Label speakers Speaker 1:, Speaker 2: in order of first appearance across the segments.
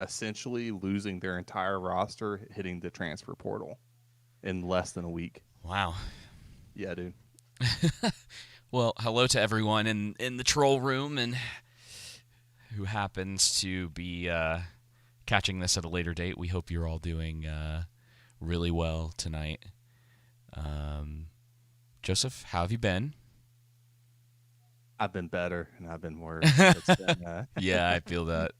Speaker 1: essentially losing their entire roster, hitting the transfer portal in less than a week.
Speaker 2: Wow.
Speaker 1: Yeah, dude.
Speaker 2: Well, hello to everyone in the troll room and who happens to be catching this at a later date. We hope you're all doing really well tonight. Um, Joseph, how have you been?
Speaker 1: I've been better and I've been worse. It's been
Speaker 2: Yeah, I feel that.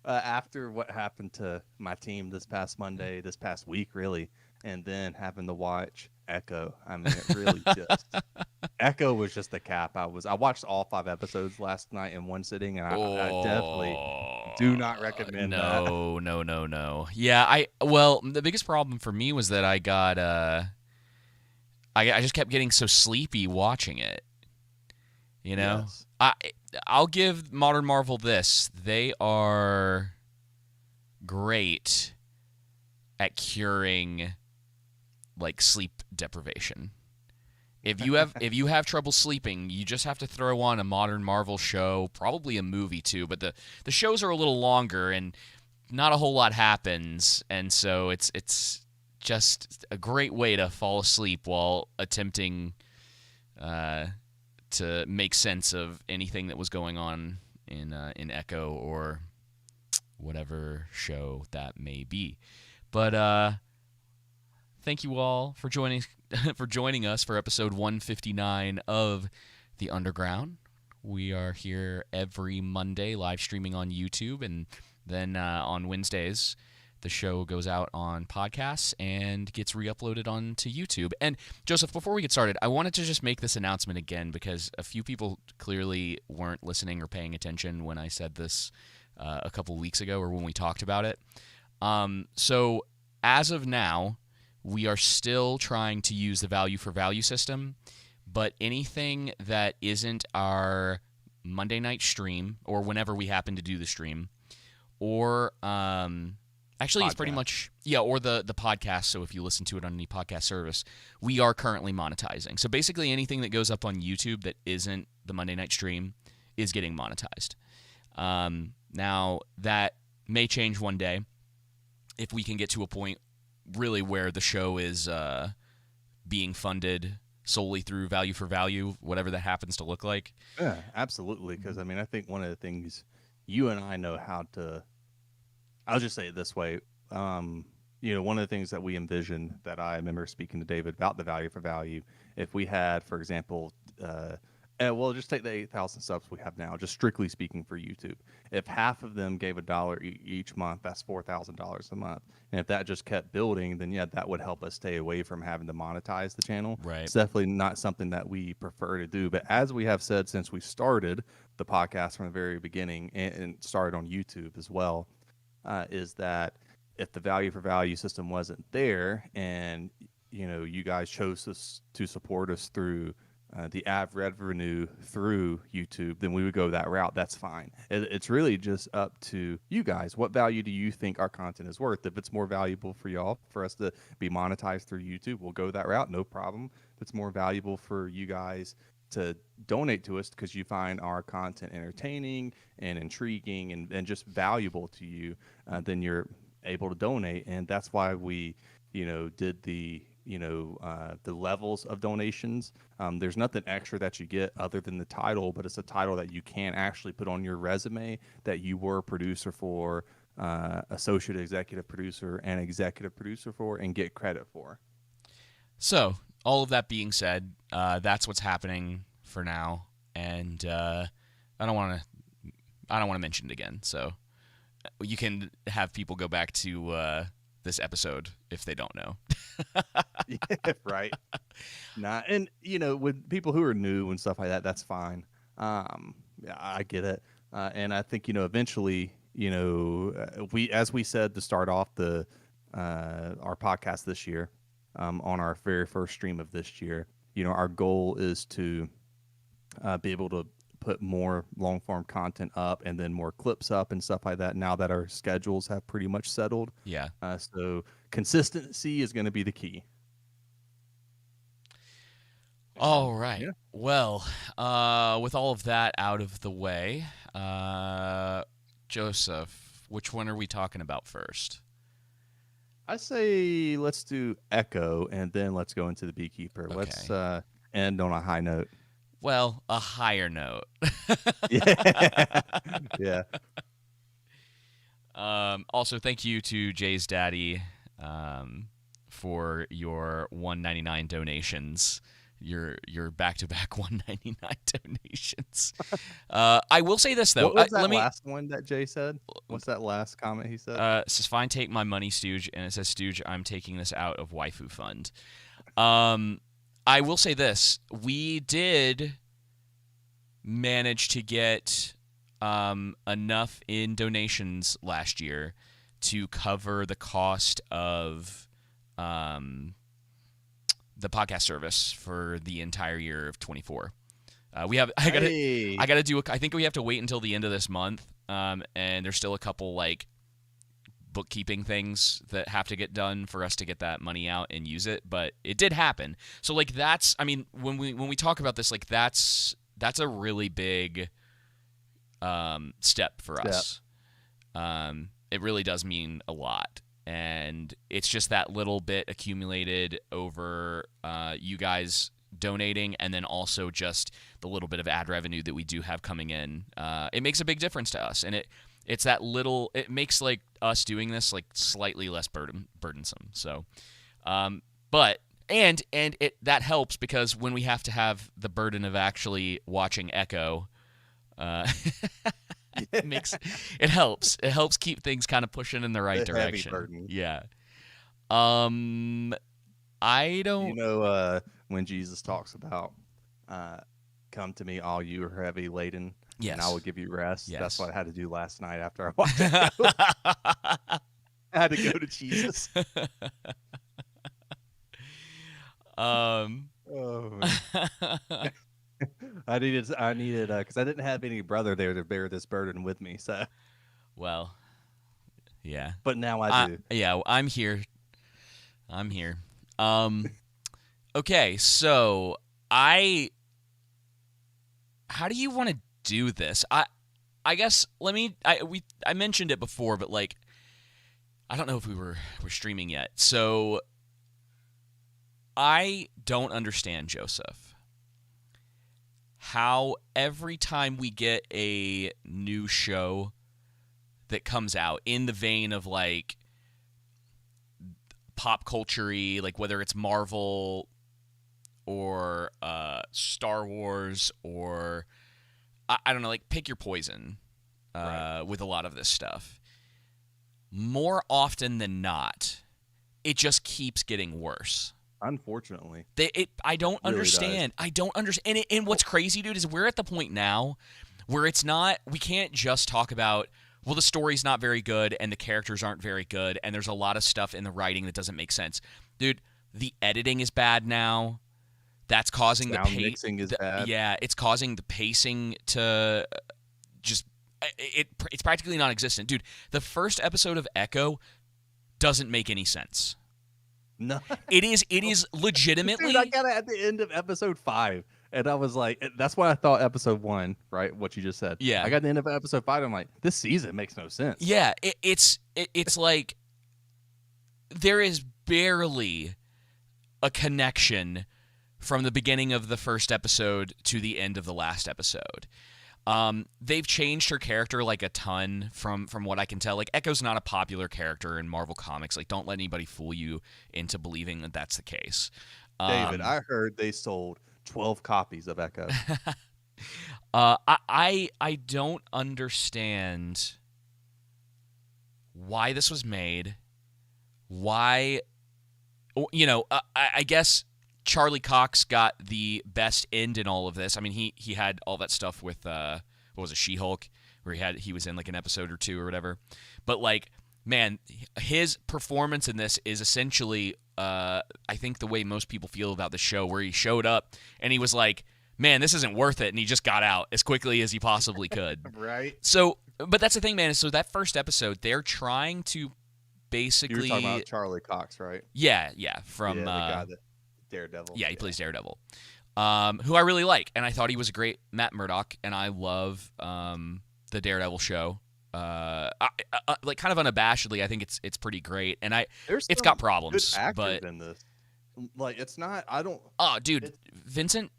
Speaker 1: after what happened to my team this past Monday, this past week, really, and then having to watch Echo. I mean, it really just Echo was just the cap. I watched all 5 episodes last night in one sitting, and I definitely do
Speaker 2: Oh,
Speaker 1: not recommend that.
Speaker 2: no, no, no, no. Yeah, well, the biggest problem for me was that I got I just kept getting so sleepy watching it. You know,
Speaker 1: Yes.
Speaker 2: I'll give Modern Marvel this: they are great at curing like sleep deprivation. If you have trouble sleeping, you just have to throw on a Modern Marvel show, probably a movie too. But the shows are a little longer and not a whole lot happens, and so it's just a great way to fall asleep while attempting uh, to make sense of anything that was going on in Echo or whatever show that may be. But thank you all for joining for joining us for episode 159 of The Underground. We are here every Monday live streaming on YouTube, and then on Wednesdays the show goes out on podcasts and gets re-uploaded onto YouTube. And Joseph, before we get started, I wanted to just make this announcement again because a few people clearly weren't listening or paying attention when I said this a couple weeks ago or when we talked about it. So as of now, we are still trying to use the value for value system, but anything that isn't our Monday night stream or whenever we happen to do the stream, or actually it's pretty
Speaker 1: Podcast.
Speaker 2: much or the podcast. So if you listen to it on any podcast service, we are currently monetizing. So basically anything that goes up on YouTube that isn't the Monday night stream is getting monetized. Now that may change one day if we can get to a point really where the show is being funded solely through value for value, whatever that happens to look like.
Speaker 1: Yeah, absolutely. Because I mean, I think one of the things you and I know how to. I'll just say it this way. One of the things that we envisioned that I remember speaking to David about the value for value. If we had, for example, well, just take the 8,000 subs we have now, just strictly speaking for YouTube. If half of them gave $1 each month, that's $4,000 a month. And if that just kept building, then yeah, that would help us stay away from having to monetize the channel.
Speaker 2: Right.
Speaker 1: It's definitely not something that we prefer to do. But as we have said since we started the podcast from the very beginning and started on YouTube as well, is that if the value for value system wasn't there and you guys chose us to support us through the ad revenue through YouTube, then we would go that route. That's fine. It's really just up to you guys. What value do you think our content is worth? If it's more valuable for y'all for us to be monetized through YouTube, we'll go that route. No problem. If it's more valuable for you guys to donate to us because you find our content entertaining and intriguing and just valuable to you, then you're able to donate. And that's why we, did the levels of donations. There's nothing extra that you get other than the title, but it's a title that you can actually put on your resume that you were a producer for, associate executive producer, and executive producer for, and get credit for.
Speaker 2: So all of that being said, that's what's happening for now, and I don't want to mention it again. So you can have people go back to this episode if they don't know.
Speaker 1: Yeah, right. Not and with people who are new and stuff like that, that's fine. Yeah, I get it, and I think eventually, we as we said to start off the our podcast this year, on our very first stream of this year, our goal is to be able to put more long form content up and then more clips up and stuff like that now that our schedules have pretty much settled.
Speaker 2: Yeah.
Speaker 1: So consistency is going to be the key.
Speaker 2: All right.
Speaker 1: Yeah.
Speaker 2: Well, with all of that out of the way, Joseph, Which one are we talking about first?
Speaker 1: I say let's do Echo, and then let's go into the Beekeeper.
Speaker 2: Okay.
Speaker 1: Let's end on a high note.
Speaker 2: Well, a higher note.
Speaker 1: Yeah. Yeah.
Speaker 2: Also, thank you to Jay's daddy for your $1.99 donations. Your back-to-back $1.99 donations. I will say this though.
Speaker 1: What was that
Speaker 2: let me.
Speaker 1: last one that Jay said? What's that last comment he said?
Speaker 2: It says, "Fine, take my money, Stooge," and it says, "Stooge, I'm taking this out of waifu fund." I will say this: we did manage to get enough in donations last year to cover the cost of the podcast service for the entire year of 24. We have I gotta do I think we have to wait until the end of this month, and there's still a couple like bookkeeping things that have to get done for us to get that money out and use it, but it did happen. So like that's, I mean, when we talk about this, like that's a really big step for us. It really does mean a lot. And it's just that little bit accumulated over you guys donating, and then also just the little bit of ad revenue that we do have coming in. It makes a big difference to us, and it's that little. It makes like us doing this like slightly less burdensome. So, but it that helps because when we have to have the burden of actually watching Echo. It helps. It helps keep things kind of pushing in the right direction.
Speaker 1: Heavy burden.
Speaker 2: Yeah. I don't.
Speaker 1: You know, when Jesus talks about, "Come to me, all you are heavy laden, and I will give you rest."
Speaker 2: Yes.
Speaker 1: That's what I had to do last night after I watched it. I had to go to Jesus.
Speaker 2: Oh,
Speaker 1: man. I needed because I didn't have any brother there to bear this burden with me. So,
Speaker 2: well, yeah.
Speaker 1: But now I do.
Speaker 2: Yeah, I'm here. Okay, so how do you want to do this? I guess I mentioned it before, but like I don't know if we're streaming yet. So I don't understand, Joseph, how every time we get a new show that comes out in the vein of like pop culture-y, like whether it's Marvel or Star Wars or I don't know, like pick your poison with a lot of this stuff. More often than not, it just keeps getting worse.
Speaker 1: Unfortunately,
Speaker 2: I don't
Speaker 1: really
Speaker 2: understand.
Speaker 1: Does.
Speaker 2: I don't understand. And what's crazy, dude, is we're at the point now where it's not. We can't just talk about, well, the story's not very good and the characters aren't very good and there's a lot of stuff in the writing that doesn't make sense, dude. The editing is bad now. That's causing
Speaker 1: sound mixing is bad.
Speaker 2: Yeah, it's causing the pacing to just it's practically non-existent, dude. The first episode of Echo doesn't make any sense.
Speaker 1: No,
Speaker 2: it is legitimately.
Speaker 1: Dude, I got it at the end of episode 5, and I was like, that's what I thought episode 1, right? What you just said.
Speaker 2: Yeah,
Speaker 1: I got the end of episode 5. I'm like, this season makes no sense.
Speaker 2: Yeah, it's like there is barely a connection from the beginning of the first episode to the end of the last episode. They've changed her character like a ton from what I can tell. Like Echo's not a popular character in Marvel Comics. Like don't let anybody fool you into believing that that's the case.
Speaker 1: David, I heard they sold 12 copies of Echo.
Speaker 2: I don't understand why this was made. Why, I guess Charlie Cox got the best end in all of this. I mean, he had all that stuff with what was it, She-Hulk, where he was in like an episode or two or whatever. But like, man, his performance in this is essentially I think the way most people feel about the show, where he showed up and he was like, man, this isn't worth it, and he just got out as quickly as he possibly could.
Speaker 1: Right.
Speaker 2: So, but that's the thing, man. So that first episode, they're trying to basically.
Speaker 1: You were talking about Charlie Cox, right?
Speaker 2: Yeah, from
Speaker 1: the guy that Daredevil.
Speaker 2: Yeah, he plays Daredevil, who I really like, and I thought he was a great Matt Murdock, and I love the Daredevil show. like kind of unabashedly, I think it's pretty great, and
Speaker 1: There's
Speaker 2: it's got
Speaker 1: some good
Speaker 2: problems,
Speaker 1: actors
Speaker 2: but
Speaker 1: in this. Like, it's not. I don't.
Speaker 2: oh, dude,
Speaker 1: It's
Speaker 2: Vincent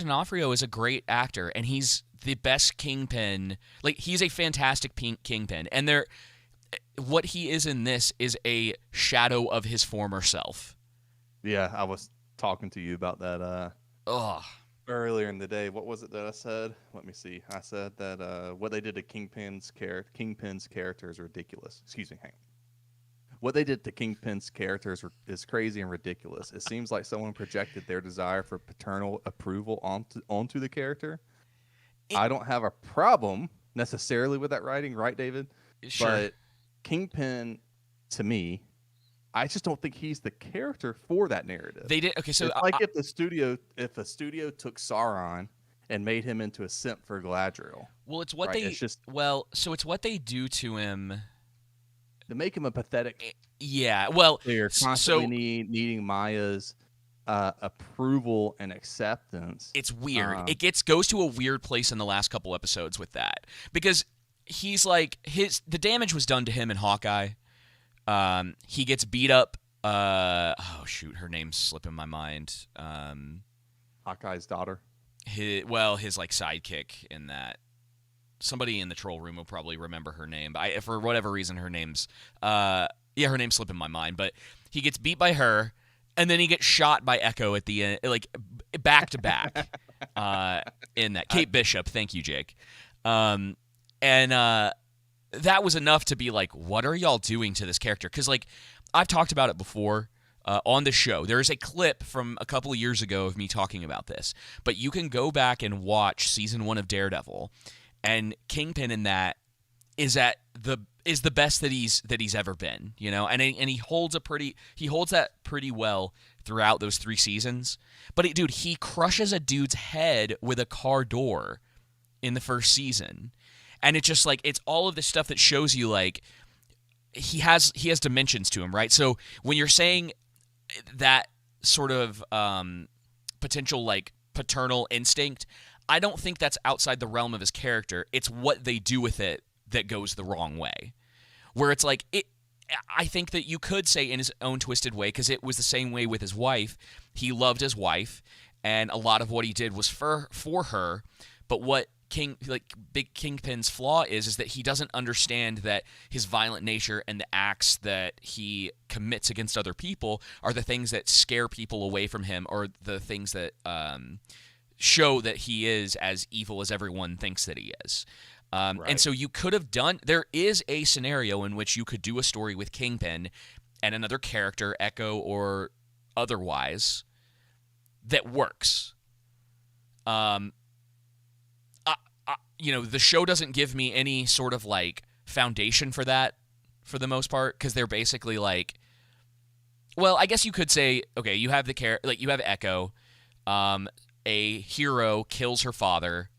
Speaker 2: D'Onofrio is a great actor, and he's the best Kingpin. Like, he's a fantastic Kingpin, and what he is in this is a shadow of his former self.
Speaker 1: yeah. I was talking to you about that
Speaker 2: Ugh.
Speaker 1: earlier in the day. What was it that I said? Let me see. I said that what they did to Kingpin's character is ridiculous. Excuse me. Hang on. What they did to Kingpin's characters is crazy and ridiculous. It seems like someone projected their desire for paternal approval onto the character.
Speaker 2: It,
Speaker 1: I don't have a problem necessarily with that writing, right, David?
Speaker 2: sure.
Speaker 1: But Kingpin, to me, I just don't think he's the character for that narrative.
Speaker 2: They did okay. So
Speaker 1: It's like if a studio took Sauron and made him into a simp for Galadriel.
Speaker 2: well, it's what
Speaker 1: Right?
Speaker 2: they
Speaker 1: It's just
Speaker 2: so it's what they do to him.
Speaker 1: to make him a pathetic
Speaker 2: Yeah. Well,
Speaker 1: player,
Speaker 2: so
Speaker 1: constantly needing Maya's approval and acceptance.
Speaker 2: it's weird. It goes to a weird place in the last couple episodes with that because he's like the damage was done to him in Hawkeye. He gets beat up. Oh shoot, her name's slipping my mind.
Speaker 1: Hawkeye's daughter.
Speaker 2: His like sidekick in that. Somebody in the troll room will probably remember her name, but for whatever reason, her name's her name's slipping my mind. But he gets beat by her, and then he gets shot by Echo at the end, like back to back. In that, Kate Bishop. Thank you, Jake. And that was enough to be like, what are y'all doing to this character? Because like I've talked about it before. On the show, there is a clip from a couple of years ago of me talking about this, but you can go back and watch season 1 of Daredevil. And Kingpin in that is the best that he's ever been, you know, and he holds that pretty well throughout those 3 seasons. But dude, he crushes a dude's head with a car door in the first season, and it's just like it's all of this stuff that shows you like he has dimensions to him, right? So when you're saying that sort of potential like paternal instinct, I don't think that's outside the realm of his character. It's what they do with it that goes the wrong way. Where it's like I think that you could say in his own twisted way, because it was the same way with his wife. He loved his wife, and a lot of what he did was for her. But what Big Kingpin's flaw is that he doesn't understand that his violent nature and the acts that he commits against other people are the things that scare people away from him, or the things that show that he is as evil as everyone thinks that he is. Right. And so you could have there is a scenario in which you could do a story with Kingpin and another character, Echo or otherwise, that works. The show doesn't give me any sort of like foundation for that for the most part, because they're basically like, well, I guess you could say, okay, you have you have Echo, a hero kills her father.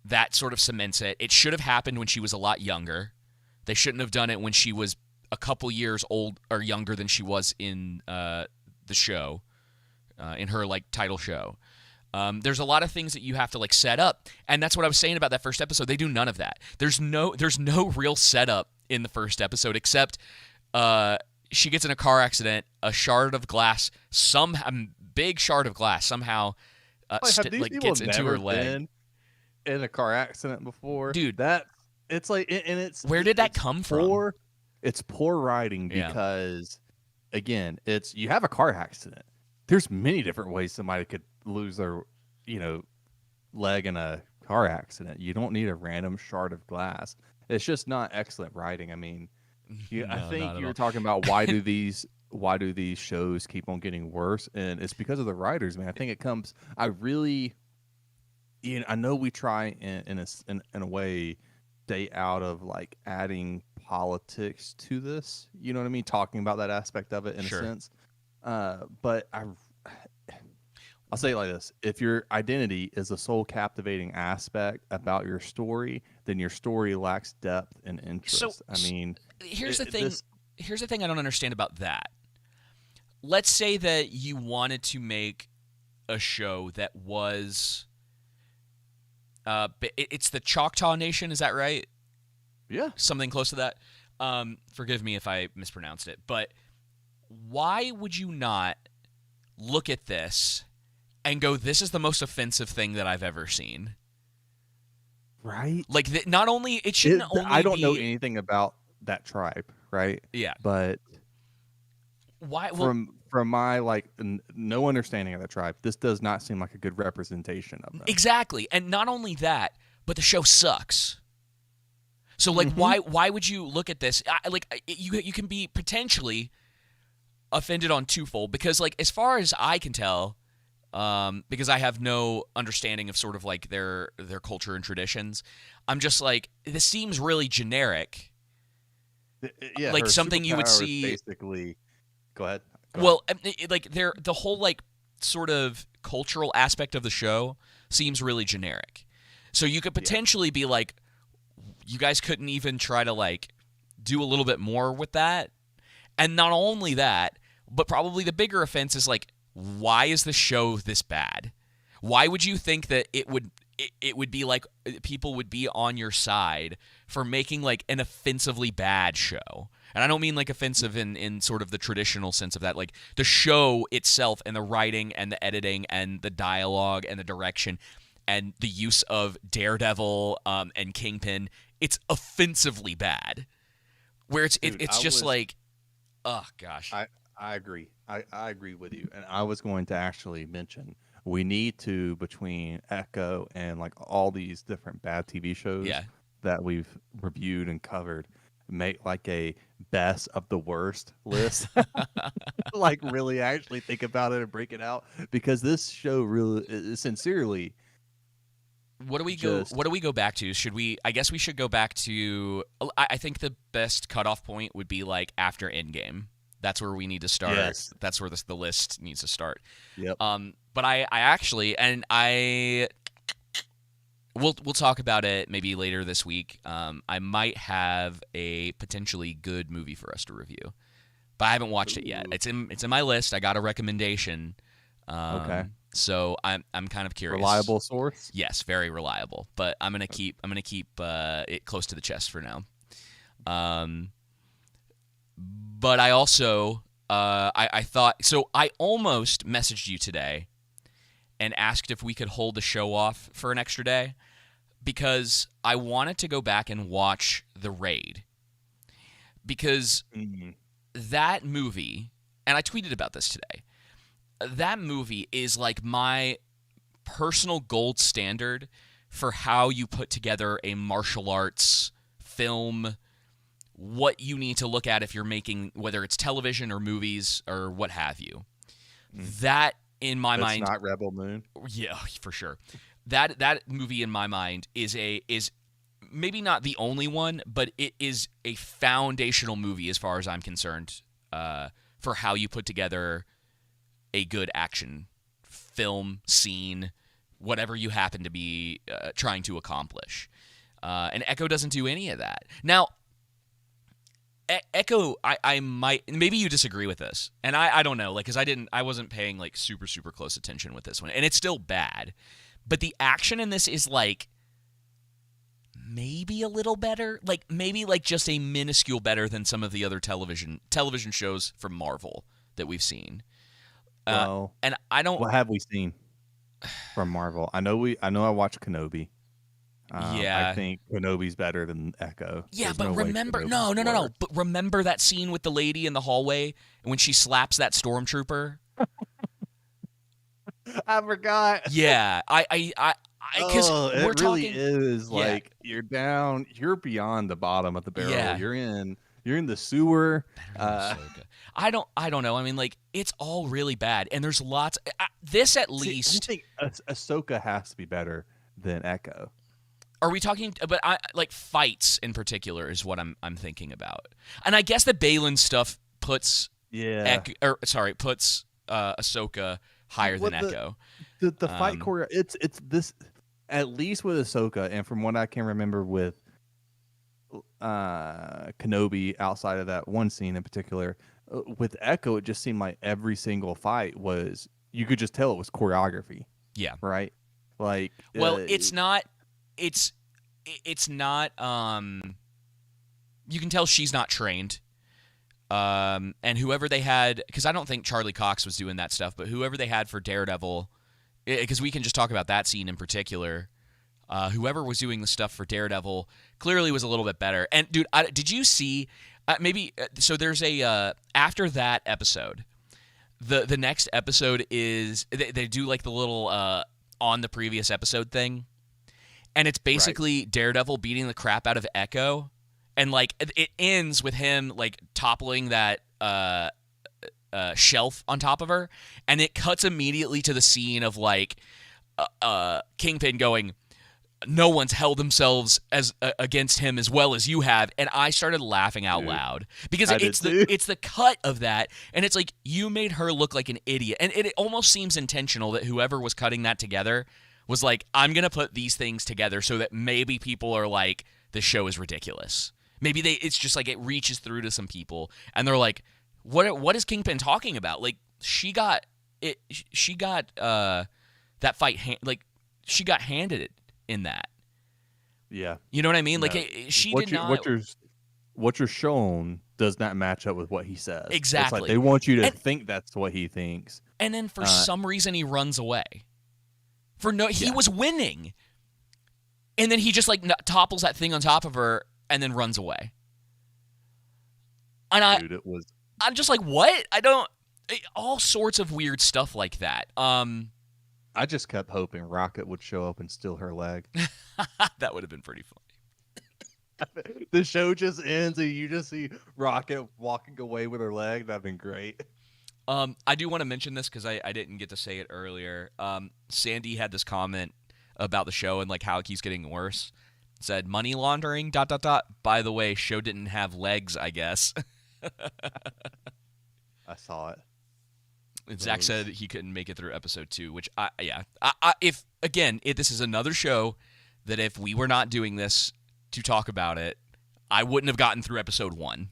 Speaker 2: That sort of cements it. It should have happened when she was a lot younger. They shouldn't have done it when she was a couple years old or younger than she was in the show, in her like title show. There's a lot of things that you have to like set up, and that's what I was saying about that first episode. They do none of that. There's no real setup in the first episode except she gets in a car accident. A shard of glass, big shard of glass, somehow gets into her leg.
Speaker 1: In a car accident before,
Speaker 2: dude.
Speaker 1: It's like, and it's
Speaker 2: where did that come from?
Speaker 1: It's poor writing because, again, you have a car accident. There's many different ways somebody could lose their, leg in a car accident. You don't need a random shard of glass. It's just not excellent writing. I mean, I think you're talking about why do these shows keep on getting worse, and it's because of the writers, man. I think it comes. I know we try in a way stay out of like adding politics to this. You know what I mean? Talking about that aspect of it in a sense. But I'll say it like this: if your identity is the sole captivating aspect about your story, then your story lacks depth and interest. So, I mean,
Speaker 2: here's the thing. Here's the thing I don't understand about that. Let's say that you wanted to make a show that was. It's the Choctaw Nation, is that right?
Speaker 1: Yeah.
Speaker 2: something close to that. Forgive me if I mispronounced it, but why would you not look at this and go, "This is the most offensive thing that I've ever seen"?
Speaker 1: Right.
Speaker 2: Like, not only it shouldn't
Speaker 1: I
Speaker 2: only
Speaker 1: don't know
Speaker 2: be,
Speaker 1: anything about that tribe, right?
Speaker 2: yeah.
Speaker 1: But
Speaker 2: Why? Well,
Speaker 1: from my like no understanding of that tribe, this does not seem like a good representation of them.
Speaker 2: exactly, and not only that, but the show sucks. So like,
Speaker 1: Mm-hmm.
Speaker 2: why would you look at this? You can be potentially offended on twofold, because like, as far as I can tell, because I have no understanding of sort of like their culture and traditions, I'm just like, this seems really generic,
Speaker 1: Yeah,
Speaker 2: like
Speaker 1: her
Speaker 2: something you would
Speaker 1: superpower is
Speaker 2: see.
Speaker 1: basically. Go ahead. Go ahead.
Speaker 2: Well, like the whole like sort of cultural aspect of the show seems really generic. So you could
Speaker 1: Yeah.
Speaker 2: potentially be like, you guys couldn't even try to like do a little bit more with that. And not only that, but probably the bigger offense is like, why is the show this bad? Why would you think that it would be like people would be on your side for making like an offensively bad show? And I don't mean like offensive in sort of the traditional sense of that. Like, the show itself and the writing and the editing and the dialogue and the direction and the use of Daredevil and Kingpin, it's offensively bad. Where
Speaker 1: Dude,
Speaker 2: it's just like, oh gosh.
Speaker 1: I agree. I agree with you. And I was going to actually mention we need to, between Echo and like all these different bad TV shows
Speaker 2: Yeah.
Speaker 1: that we've reviewed and covered, make like a best of the worst list. Like really actually think about it and break it out, because this show really sincerely just
Speaker 2: What do we go back to? Should we, I guess we should go back to, I think the best cutoff point would be like after Endgame. That's where we need to start.
Speaker 1: yes.
Speaker 2: That's where the list needs to start.
Speaker 1: Yep.
Speaker 2: But I actually, and I we'll talk about it maybe later this week. I might have a potentially good movie for us to review, but I haven't watched it yet.
Speaker 1: Ooh.
Speaker 2: It's in my list. I got a recommendation.
Speaker 1: Okay.
Speaker 2: So I'm kind of curious.
Speaker 1: Reliable source.
Speaker 2: Yes, very reliable. But I'm gonna keep it close to the chest for now. But I also I thought so. I almost messaged you today and asked if we could hold the show off for an extra day, because I wanted to go back and watch The Raid, because
Speaker 1: Mhm.
Speaker 2: that movie, and I tweeted about this today, that movie is like my personal gold standard for how you put together a martial arts film, what you need to look at if you're making, whether it's television or movies or what have you. That, in my
Speaker 1: It's
Speaker 2: mind,
Speaker 1: not Rebel Moon.
Speaker 2: yeah, for sure. That movie in my mind is maybe not the only one, but it is a foundational movie as far as I'm concerned, for how you put together a good action film scene, whatever you happen to be trying to accomplish. And Echo doesn't do any of that. Now, Echo, I might, maybe you disagree with this, and I don't know, like, because I wasn't paying like super close attention with this one, and it's still bad, but the action in this is like maybe a little better, like maybe like just a minuscule better than some of the other television shows from Marvel that we've seen.
Speaker 1: Well,
Speaker 2: And I don't,
Speaker 1: what have we seen from Marvel? I know I watched Kenobi. I
Speaker 2: yeah.
Speaker 1: think Kenobi's better than Echo.
Speaker 2: Yeah,
Speaker 1: There's
Speaker 2: but
Speaker 1: no way
Speaker 2: remember,
Speaker 1: Kenobi's
Speaker 2: no.
Speaker 1: worse.
Speaker 2: But remember that scene with the lady in the hallway when she slaps that stormtrooper?
Speaker 1: I forgot.
Speaker 2: Yeah, because
Speaker 1: Oh,
Speaker 2: we're
Speaker 1: it really
Speaker 2: talking.
Speaker 1: is
Speaker 2: Yeah,
Speaker 1: like you're beyond the bottom of the barrel.
Speaker 2: yeah.
Speaker 1: You're in the sewer.
Speaker 2: Better than Ahsoka. I don't know. I mean, like, it's all really bad, and there's lots. This at
Speaker 1: See, I
Speaker 2: least.
Speaker 1: think Ahsoka has to be better than Echo.
Speaker 2: Are we talking? But I like fights in particular is what I'm thinking about, and I guess the Balin stuff puts
Speaker 1: Yeah.
Speaker 2: puts Ahsoka higher than
Speaker 1: What
Speaker 2: Echo.
Speaker 1: the fight
Speaker 2: Um,
Speaker 1: choreo, it's this, at least with Ahsoka, and from what I can remember with Kenobi, outside of that one scene in particular, with Echo, it just seemed like every single fight was, you could just tell it was choreography,
Speaker 2: Yeah.
Speaker 1: right? Like,
Speaker 2: Well, it's not. It's not. you can tell she's not trained. And whoever they had, because I don't think Charlie Cox was doing that stuff, but whoever they had for Daredevil, because we can just talk about that scene in particular. Whoever was doing the stuff for Daredevil clearly was a little bit better. And dude, did you see? So there's a after that episode, the next episode is they do like the little on the previous episode thing, and it's basically Daredevil beating the crap out of Echo. And, like, it ends with him, like, toppling that shelf on top of her. And it cuts immediately to the scene of, like, Kingpin going, no one's held themselves as against him as well as you have. And I started laughing out loud. Because it's the cut of that. And it's like, you made her look like an idiot. And it almost seems intentional that whoever was cutting that together was like, I'm going to put these things together so that maybe people are like, this show is ridiculous. Maybe it's just like it reaches through to some people, and they're like, "What is Kingpin talking about?" Like she got that fight, she got handed it in that.
Speaker 1: Yeah,
Speaker 2: you know what I mean.
Speaker 1: No.
Speaker 2: Like she did not.
Speaker 1: What you're shown does not match up with what he says.
Speaker 2: Exactly.
Speaker 1: It's like they want you to think that's what he thinks,
Speaker 2: and then for some reason he runs away. He was winning, and then he just like topples that thing on top of her. And then runs away. And I'm just like, what? All sorts of weird stuff like that.
Speaker 1: I just kept hoping Rocket would show up and steal her leg.
Speaker 2: That would have been pretty
Speaker 1: funny. The show just ends and you just see Rocket walking away with her leg. That'd been great.
Speaker 2: I do want to mention this because I didn't get to say it earlier. Sandy had this comment about the show and like how it keeps getting worse. Said money laundering ... By the way, show didn't have legs, I guess.
Speaker 1: I saw it.
Speaker 2: And Zach said he couldn't make it through episode 2, which if this is another show that if we were not doing this to talk about it, I wouldn't have gotten through episode 1.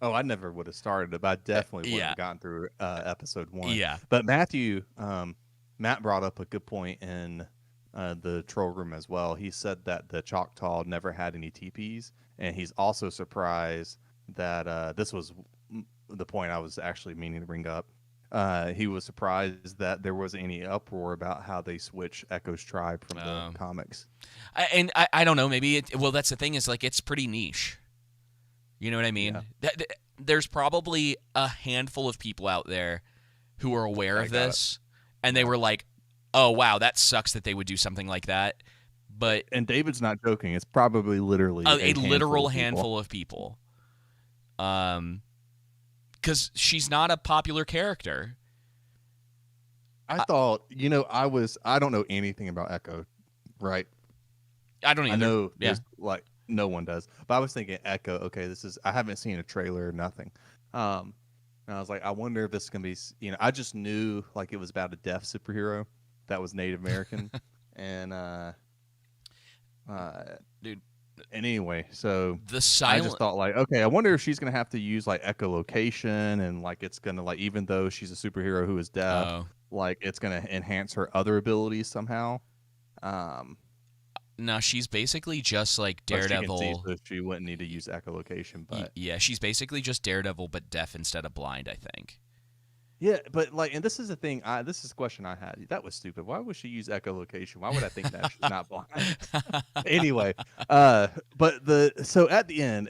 Speaker 1: Oh, I never would have started it, but I definitely wouldn't have gotten through episode 1.
Speaker 2: Yeah.
Speaker 1: But Matt brought up a good point in the troll room as well. He said that the Choctaw never had any teepees, and he's also surprised that this was the point I was actually meaning to bring up. He was surprised that there wasn't any uproar about how they switch Echo's tribe from the comics.
Speaker 2: I don't know. Maybe that's the thing is like it's pretty niche. You know what I mean? Yeah. There's probably a handful of people out there who are aware of this, and they were like, oh, wow, that sucks that they would do something like that.
Speaker 1: And David's not joking. It's probably literally
Speaker 2: a literal handful of people. Because she's not a popular character.
Speaker 1: I thought, I don't know anything about Echo, right?
Speaker 2: I don't either.
Speaker 1: I know, like, no one does. But I was thinking Echo, okay, I haven't seen a trailer or nothing. And I was like, I wonder if this is going to be, I just knew, like, it was about a deaf superhero that was Native American. And,
Speaker 2: dude.
Speaker 1: And anyway, so
Speaker 2: I just
Speaker 1: thought, like, okay, I wonder if she's going to have to use, like, echolocation and, like, it's going to, like, even though she's a superhero who is deaf, like, it's going to enhance her other abilities somehow.
Speaker 2: No, she's basically just like Daredevil.
Speaker 1: She can see, so she wouldn't need to use echolocation, but
Speaker 2: yeah, she's basically just Daredevil, but deaf instead of blind, I think.
Speaker 1: Yeah, but like, and this is the thing. This is a question I had. That was stupid. Why would she use echolocation? Why would I think that she's not blind? Anyway, so at the end,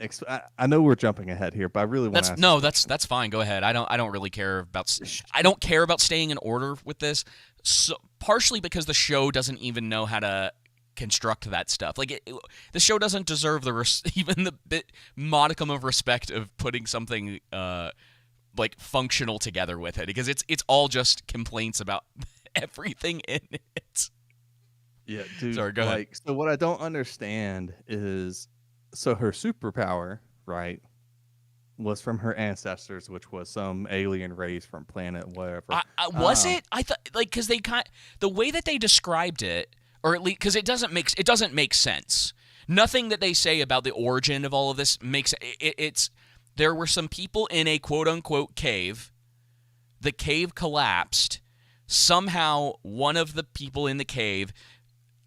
Speaker 1: I know we're jumping ahead here, but I really want to.
Speaker 2: That's fine. Go ahead. I don't really care about. I don't care about staying in order with this. So partially because the show doesn't even know how to construct that stuff. Like the show doesn't deserve even the bit modicum of respect of putting something like functional together with it, because it's all just complaints about everything in it.
Speaker 1: Yeah, dude.
Speaker 2: Sorry, go ahead.
Speaker 1: So what I don't understand is, so her superpower, right, was from her ancestors, which was some alien race from planet whatever.
Speaker 2: Was it? I thought, like, because the way that they described it, or at least because it doesn't make sense. Nothing that they say about the origin of all of this makes it's. There were some people in a quote-unquote cave. The cave collapsed. Somehow, one of the people in the cave,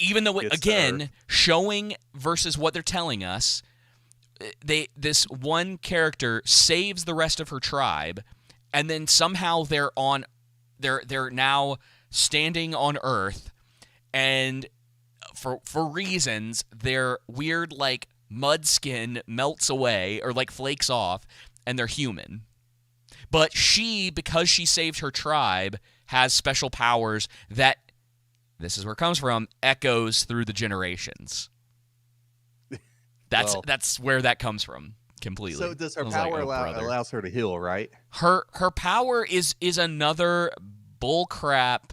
Speaker 2: even though, showing versus what they're telling us, this one character saves the rest of her tribe, and then somehow they're now standing on Earth, and for reasons their weird like mud skin melts away or like flakes off, and they're human. But she, because she saved her tribe, has special powers that, this is where it comes from, echoes through the generations. That's where that comes from completely.
Speaker 1: So does her power allows her to heal, right?
Speaker 2: Her power is another bullcrap,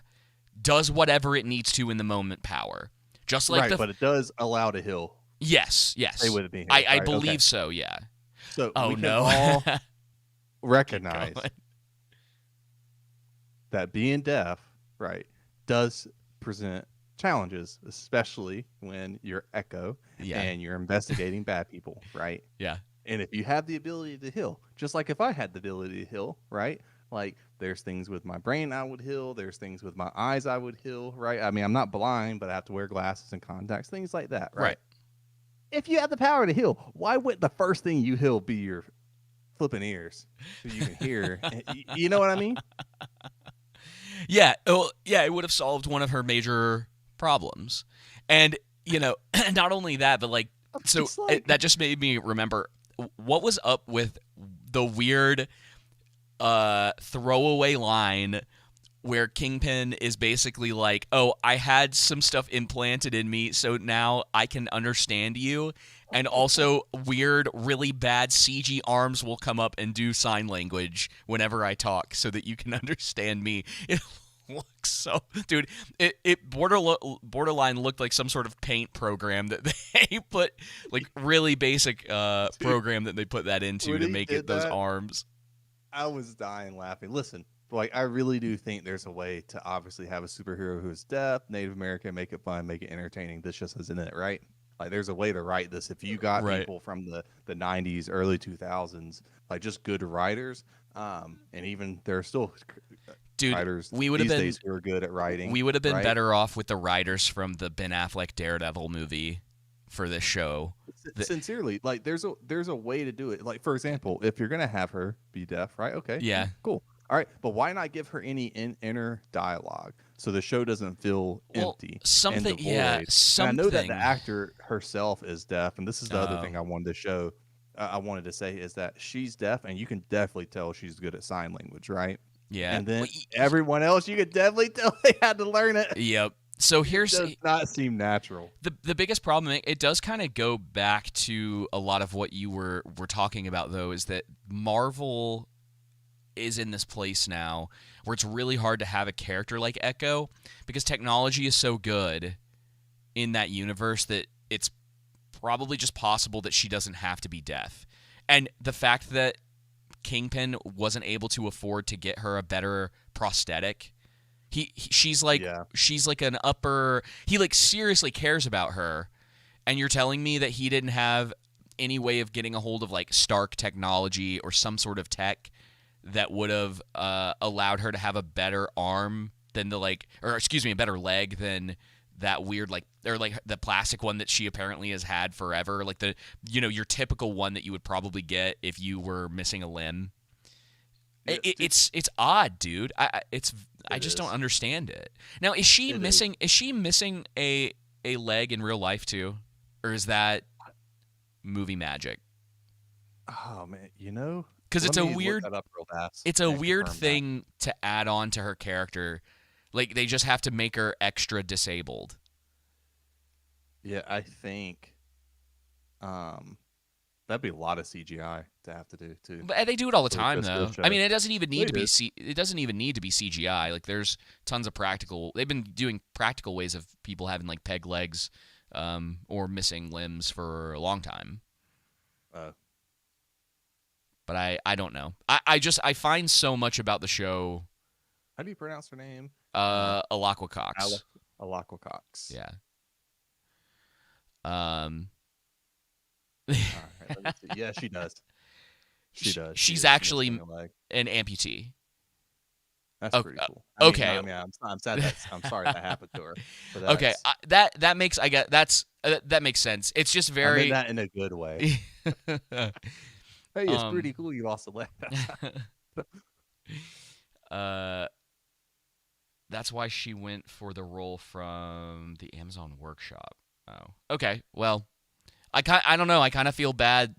Speaker 2: does whatever it needs to in the moment power. Just like
Speaker 1: but it does allow to heal.
Speaker 2: Yes.
Speaker 1: Stay with me here,
Speaker 2: I believe so, yeah.
Speaker 1: So we can all recognize that being deaf, right, does present challenges, especially when you're Echo and you're investigating bad people, right?
Speaker 2: Yeah.
Speaker 1: And if you have the ability to heal, just like if I had the ability to heal, right? Like there's things with my brain I would heal, there's things with my eyes I would heal, right? I mean, I'm not blind, but I have to wear glasses and contacts, things like that, right? If you have the power to heal, why wouldn't the first thing you heal be your flipping ears so you can hear? You know what I mean?
Speaker 2: Yeah. Well, yeah, it would have solved one of her major problems. And, not only that, but like, so that just made me remember what was up with the weird throwaway line where Kingpin is basically like, oh, I had some stuff implanted in me, so now I can understand you. And also weird, really bad CG arms will come up and do sign language whenever I talk so that you can understand me. It looks so... Dude, it borderline looked like some sort of paint program that they put, like really basic program that they put that into to make it those arms.
Speaker 1: I was dying laughing. Listen, like I really do think there's a way to obviously have a superhero who's deaf, Native American, make it fun, make it entertaining. This just isn't it, right? Like there's a way to write this. If you got people from the 90s, early 2000s, like just good writers, and even there are still writers these days who are good at writing.
Speaker 2: We would have been better off with the writers from the Ben Affleck Daredevil movie for this show.
Speaker 1: Sincerely, like there's a way to do it. Like for example, if you're gonna have her be deaf, right? Okay,
Speaker 2: yeah,
Speaker 1: cool. All right, but why not give her any inner dialogue so the show doesn't feel empty?
Speaker 2: Something,
Speaker 1: and devoid?
Speaker 2: yeah, something.
Speaker 1: And I know that the actor herself is deaf, and this is the other thing I wanted to show. I wanted to say is that she's deaf, and you can definitely tell she's good at sign language, right?
Speaker 2: Yeah,
Speaker 1: and then everyone else, you could definitely tell they had to learn it.
Speaker 2: Yep. So here's
Speaker 1: it does not seem natural.
Speaker 2: The biggest problem, it does kind of go back to a lot of what you were talking about, though, is that Marvel is in this place now where it's really hard to have a character like Echo because technology is so good in that universe that it's probably just possible that she doesn't have to be deaf. And the fact that Kingpin wasn't able to afford to get her a better prosthetic, she's like an upper, he like seriously cares about her, and you're telling me that he didn't have any way of getting a hold of like Stark technology or some sort of tech that would have allowed her to have a better arm than a better leg than that weird or the plastic one that she apparently has had forever, like the your typical one that you would probably get if you were missing a limb. It's odd, dude. I just don't understand it. Now, is she missing a leg in real life too, or is that movie magic?
Speaker 1: Oh man,
Speaker 2: because it's a weird thing to add on to her character. Like they just have to make her extra disabled.
Speaker 1: Yeah, I think that'd be a lot of CGI to have to do too.
Speaker 2: But they do it all the time, though. I mean, it doesn't even need to be it doesn't even need to be CGI. Like there's tons of practical. They've been doing practical ways of people having like peg legs, or missing limbs for a long time. But I don't know. I find so much about the show.
Speaker 1: How do you pronounce her name?
Speaker 2: Alaqua Cox.
Speaker 1: Alaqua Cox.
Speaker 2: Yeah.
Speaker 1: All right, let me see. Yeah, she does. She does.
Speaker 2: She's actually an amputee.
Speaker 1: That's pretty cool.
Speaker 2: Okay.
Speaker 1: I'm sad. I'm sorry that happened to her. But
Speaker 2: okay, that makes that makes sense. It's just very.
Speaker 1: I mean that in a good way. Hey, it's
Speaker 2: um,
Speaker 1: pretty cool you lost a leg that time.
Speaker 2: uh, that's why she went for the role from the Amazon Workshop. Oh, okay. Well, I don't know. I kind of feel bad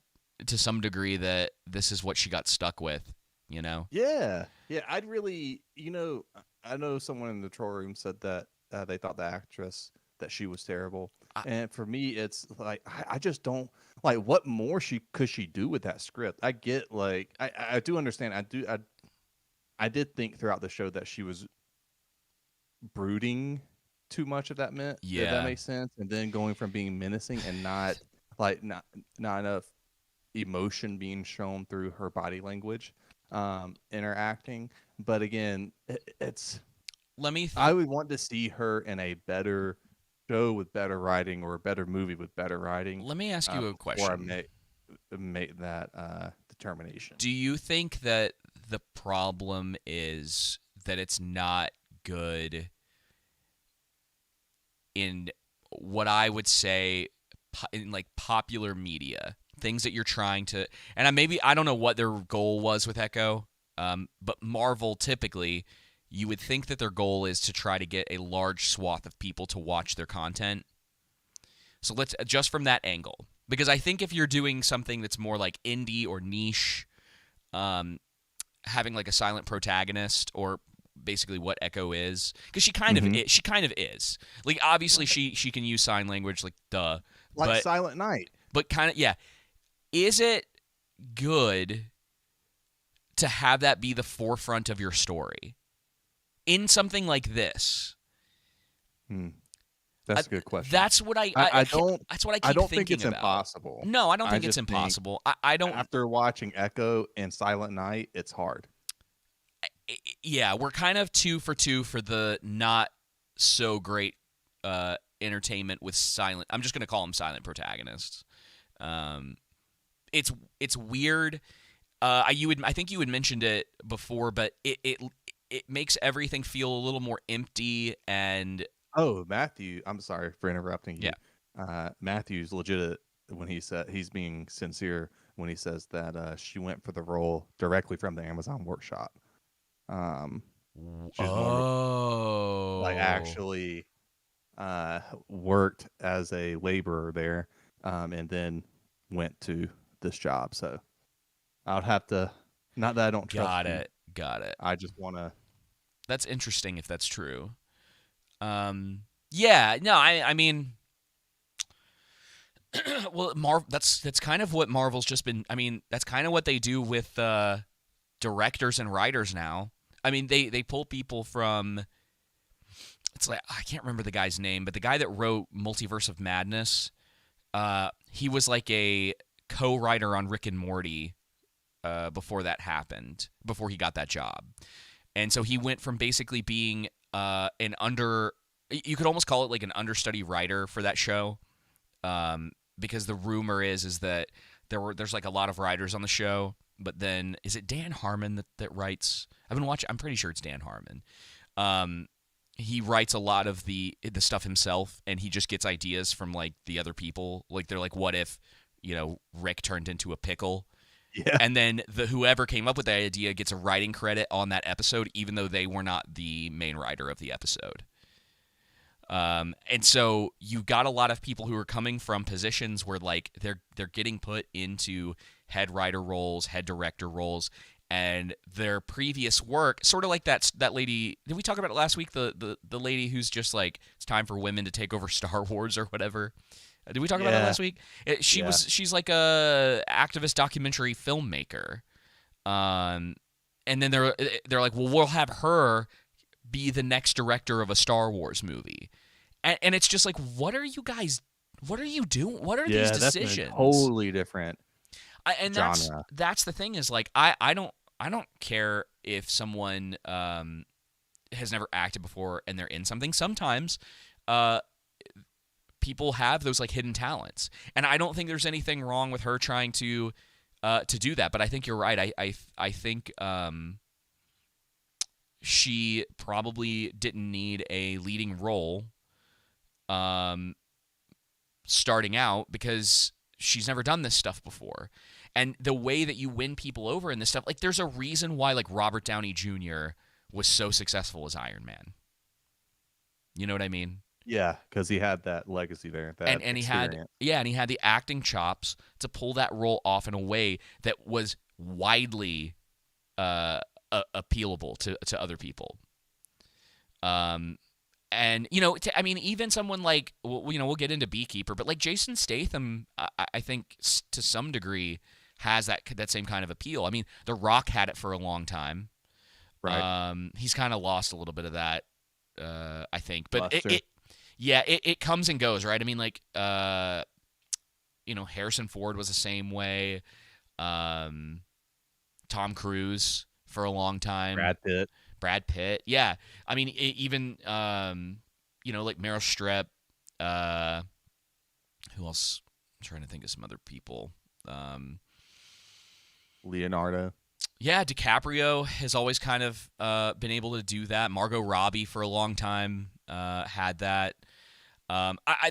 Speaker 2: to some degree that this is what she got stuck with. You know?
Speaker 1: Yeah, yeah. I'd really, I know someone in the control room said that they thought the actress that she was terrible,
Speaker 2: I,
Speaker 1: and for me, it's like I just don't like what more she could she do with that script. I get like I do understand. I did think throughout the show that she was brooding too much. If that
Speaker 2: yeah.
Speaker 1: makes sense, and then going from being menacing and not enough emotion being shown through her body language interacting. But again, it's
Speaker 2: Let me
Speaker 1: I would want to see her in a better show with better writing or a better movie with better writing
Speaker 2: let me ask you a
Speaker 1: before I
Speaker 2: question.
Speaker 1: make that determination.
Speaker 2: Do you think that the problem is that it's not good in what I would say in like popular media, things that you're trying to, and I don't know what their goal was with Echo, but Marvel typically, you would think that their goal is to try to get a large swath of people to watch their content. So let's just from that angle, because I think if you're doing something that's more like indie or niche, um, having like a silent protagonist or basically what Echo is, because
Speaker 1: Hmm.
Speaker 2: she kind of is, like obviously she can use sign language, like duh,
Speaker 1: Like
Speaker 2: but
Speaker 1: Silent Night.
Speaker 2: kind of, yeah. Is it good to have that be the forefront of your story in something like this?
Speaker 1: Hmm.
Speaker 2: I,
Speaker 1: That's a good question.
Speaker 2: that's what
Speaker 1: I don't
Speaker 2: that's what I
Speaker 1: I
Speaker 2: keep
Speaker 1: don't think
Speaker 2: thinking
Speaker 1: it's
Speaker 2: about.
Speaker 1: impossible.
Speaker 2: No, I don't
Speaker 1: I
Speaker 2: think it's
Speaker 1: just think
Speaker 2: impossible. I don't.
Speaker 1: after watching Echo and Silent Night, it's hard.
Speaker 2: Yeah, we're kind of 2 for 2 for the not so great entertainment with silent. I'm just gonna call them silent protagonists. Um, it's weird. I think you had mentioned it before, but it makes everything feel a little more empty and
Speaker 1: Oh, Matthew, I'm sorry for interrupting
Speaker 2: yeah.
Speaker 1: you. Matthew's legit when he said he's being sincere when he says that she went for the role directly from the Amazon workshop. Um, she's more like
Speaker 2: Oh,
Speaker 1: actually uh, worked as a laborer there, and then went to this job. So I would have to, not that I don't trust
Speaker 2: got
Speaker 1: you.
Speaker 2: it. Got it.
Speaker 1: I just want to.
Speaker 2: That's interesting if that's true. Yeah, no, I mean, well, that's kind of what Marvel's just been. I mean, that's kind of what they do with directors and writers now. I mean, they pull people from. It's like I can't remember the guy's name, but the guy that wrote Multiverse of Madness, he was like a co-writer on Rick and Morty before that happened, before he got that job, and so he went from basically being an under. You could almost call it like an understudy writer for that show, because the rumor is that there's like a lot of writers on the show, but then is it Dan Harmon that writes? I've been watching. I'm pretty sure it's Dan Harmon. Um, he writes a lot of the stuff himself, and he just gets ideas from like the other people. Like they're like, what if Rick turned into a pickle?
Speaker 1: Yeah.
Speaker 2: And then whoever came up with that idea gets a writing credit on that episode, even though they were not the main writer of the episode. And so you've got a lot of people who are coming from positions where like they're getting put into head writer roles, head director roles, and their previous work, sort of like that lady. Did we talk about it last week? The lady who's just like it's time for women to take over Star Wars or whatever. Did we talk about that
Speaker 1: Yeah.
Speaker 2: last week?
Speaker 1: Yeah.
Speaker 2: She's like a activist documentary filmmaker. Um, and then they're like, well, we'll have her be the next director of a Star Wars movie. And it's just like, what are you guys? What are you doing? What are these
Speaker 1: Yeah. That's a
Speaker 2: decisions?
Speaker 1: totally different
Speaker 2: And
Speaker 1: genre.
Speaker 2: that's the thing is like I don't care if someone has never acted before and they're in something. Sometimes uh, people have those like hidden talents, and I don't think there's anything wrong with her trying to do that. But I think you're right. I think she probably didn't need a leading role starting out because she's never done this stuff before. And the way that you win people over in this stuff, like there's a reason why like Robert Downey Jr. was so successful as Iron Man. You know what I mean?
Speaker 1: Yeah, because he had that legacy there, that
Speaker 2: And he had
Speaker 1: experience.
Speaker 2: yeah, and he had the acting chops to pull that role off in a way that was widely appealable to other people. Um, and I mean, even someone like we'll get into Beekeeper, but like Jason Statham, I think to some degree has that same kind of appeal. I mean, The Rock had it for a long time.
Speaker 1: Right.
Speaker 2: He's kind of lost a little bit of that, I think, but
Speaker 1: Luster.
Speaker 2: it comes and goes, right? I mean, like Harrison Ford was the same way. Um, Tom Cruise for a long time.
Speaker 1: Brad Pitt.
Speaker 2: Brad Pitt. Yeah. I mean, even like Meryl Streep. Who else? I'm trying to think of some other people.
Speaker 1: Leonardo.
Speaker 2: Yeah, DiCaprio has always kind of been able to do that. Margot Robbie for a long time had that.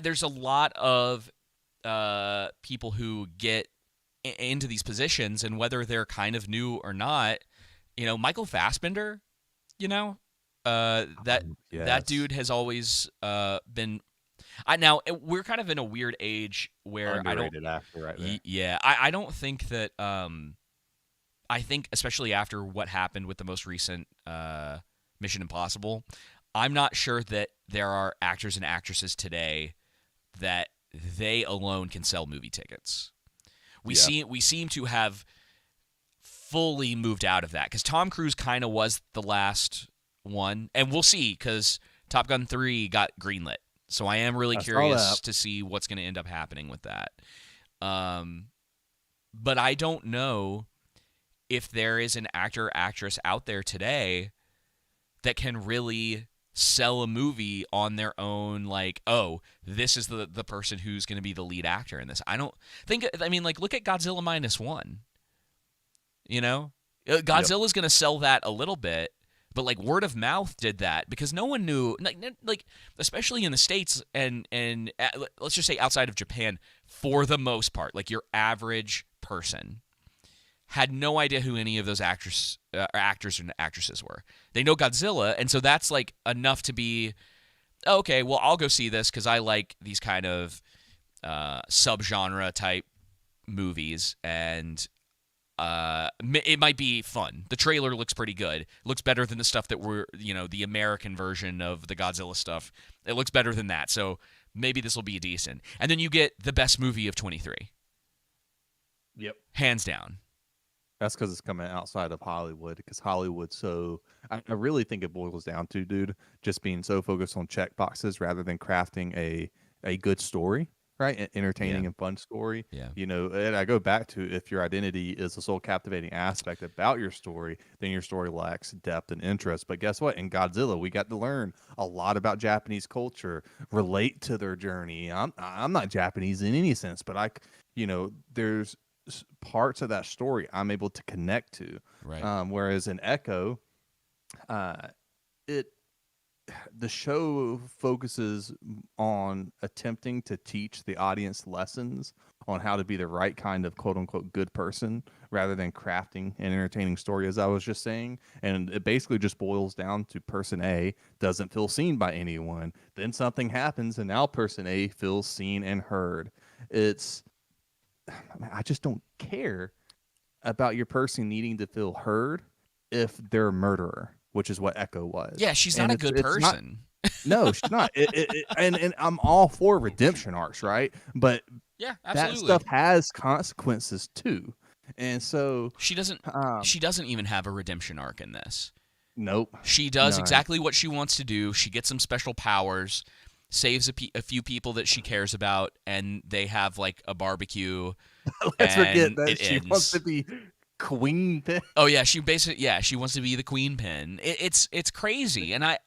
Speaker 2: There's a lot of people who get into these positions, and whether they're kind of new or not, Michael Fassbender, that
Speaker 1: Yes.
Speaker 2: dude has always been. We're kind of in a weird age where I don't.
Speaker 1: Underrated actor right there.
Speaker 2: Yeah, I don't think that. I think especially after what happened with the most recent Mission Impossible, I'm not sure that there are actors and actresses today that they alone can sell movie tickets. We
Speaker 1: Yeah.
Speaker 2: seem to have fully moved out of that because Tom Cruise kind of was the last one, and we'll see because Top Gun 3 got greenlit. So I am really
Speaker 1: I saw
Speaker 2: curious
Speaker 1: that.
Speaker 2: to see what's going to end up happening with that. But I don't know if there is an actor or actress out there today that can really sell a movie on their own, like, oh, this is the person who's going to be the lead actor in this. I don't think, I mean, like, look at Godzilla Minus One.
Speaker 1: Yep.
Speaker 2: Godzilla's going to sell that a little bit, but like word of mouth did that because no one knew, like especially in the States and let's just say outside of Japan, for the most part, like your average person had no idea who any of those actors and actresses were. They know Godzilla, and so that's like enough to be okay. Well, I'll go see this because I like these kind of subgenre type movies, and it might be fun. The trailer looks pretty good. It looks better than the stuff that the American version of the Godzilla stuff. It looks better than that. So maybe this will be decent. And then you get the best movie of 23,
Speaker 1: Yep.
Speaker 2: hands down.
Speaker 1: That's because it's coming outside of Hollywood. Because Hollywood, so I really think it boils down to, dude, just being so focused on check boxes rather than crafting a good story, right? An entertaining
Speaker 2: Yeah.
Speaker 1: and fun story.
Speaker 2: Yeah.
Speaker 1: And I go back to, if your identity is the sole captivating aspect about your story, then your story lacks depth and interest. But guess what? In Godzilla, we got to learn a lot about Japanese culture, relate to their journey. I'm not Japanese in any sense, but there's parts of that story I'm able to connect to.
Speaker 2: Right.
Speaker 1: Whereas in Echo, uh, it the show focuses on attempting to teach the audience lessons on how to be the right kind of quote unquote good person rather than crafting an entertaining story, as I was just saying. And it basically just boils down to person A doesn't feel seen by anyone. Then something happens, and now person A feels seen and heard. It's I just don't care about your person needing to feel heard if they're a murderer, which is what Echo was.
Speaker 2: Yeah, she's
Speaker 1: And
Speaker 2: not a good
Speaker 1: it's not.
Speaker 2: person.
Speaker 1: No, she's not. And I'm all for redemption arcs, right? But
Speaker 2: Yeah,
Speaker 1: that
Speaker 2: absolutely.
Speaker 1: stuff has consequences too. And so,
Speaker 2: She doesn't
Speaker 1: um,
Speaker 2: she doesn't even have a redemption arc in this.
Speaker 1: nope,
Speaker 2: She does
Speaker 1: none.
Speaker 2: exactly what she wants to do. She gets some special powers, saves a few people that she cares about, and they have like a barbecue,
Speaker 1: Let's forget
Speaker 2: and
Speaker 1: that
Speaker 2: it
Speaker 1: she wants to
Speaker 2: ends.
Speaker 1: be queen.
Speaker 2: Oh yeah, she wants to be the queen pin. It's crazy, and I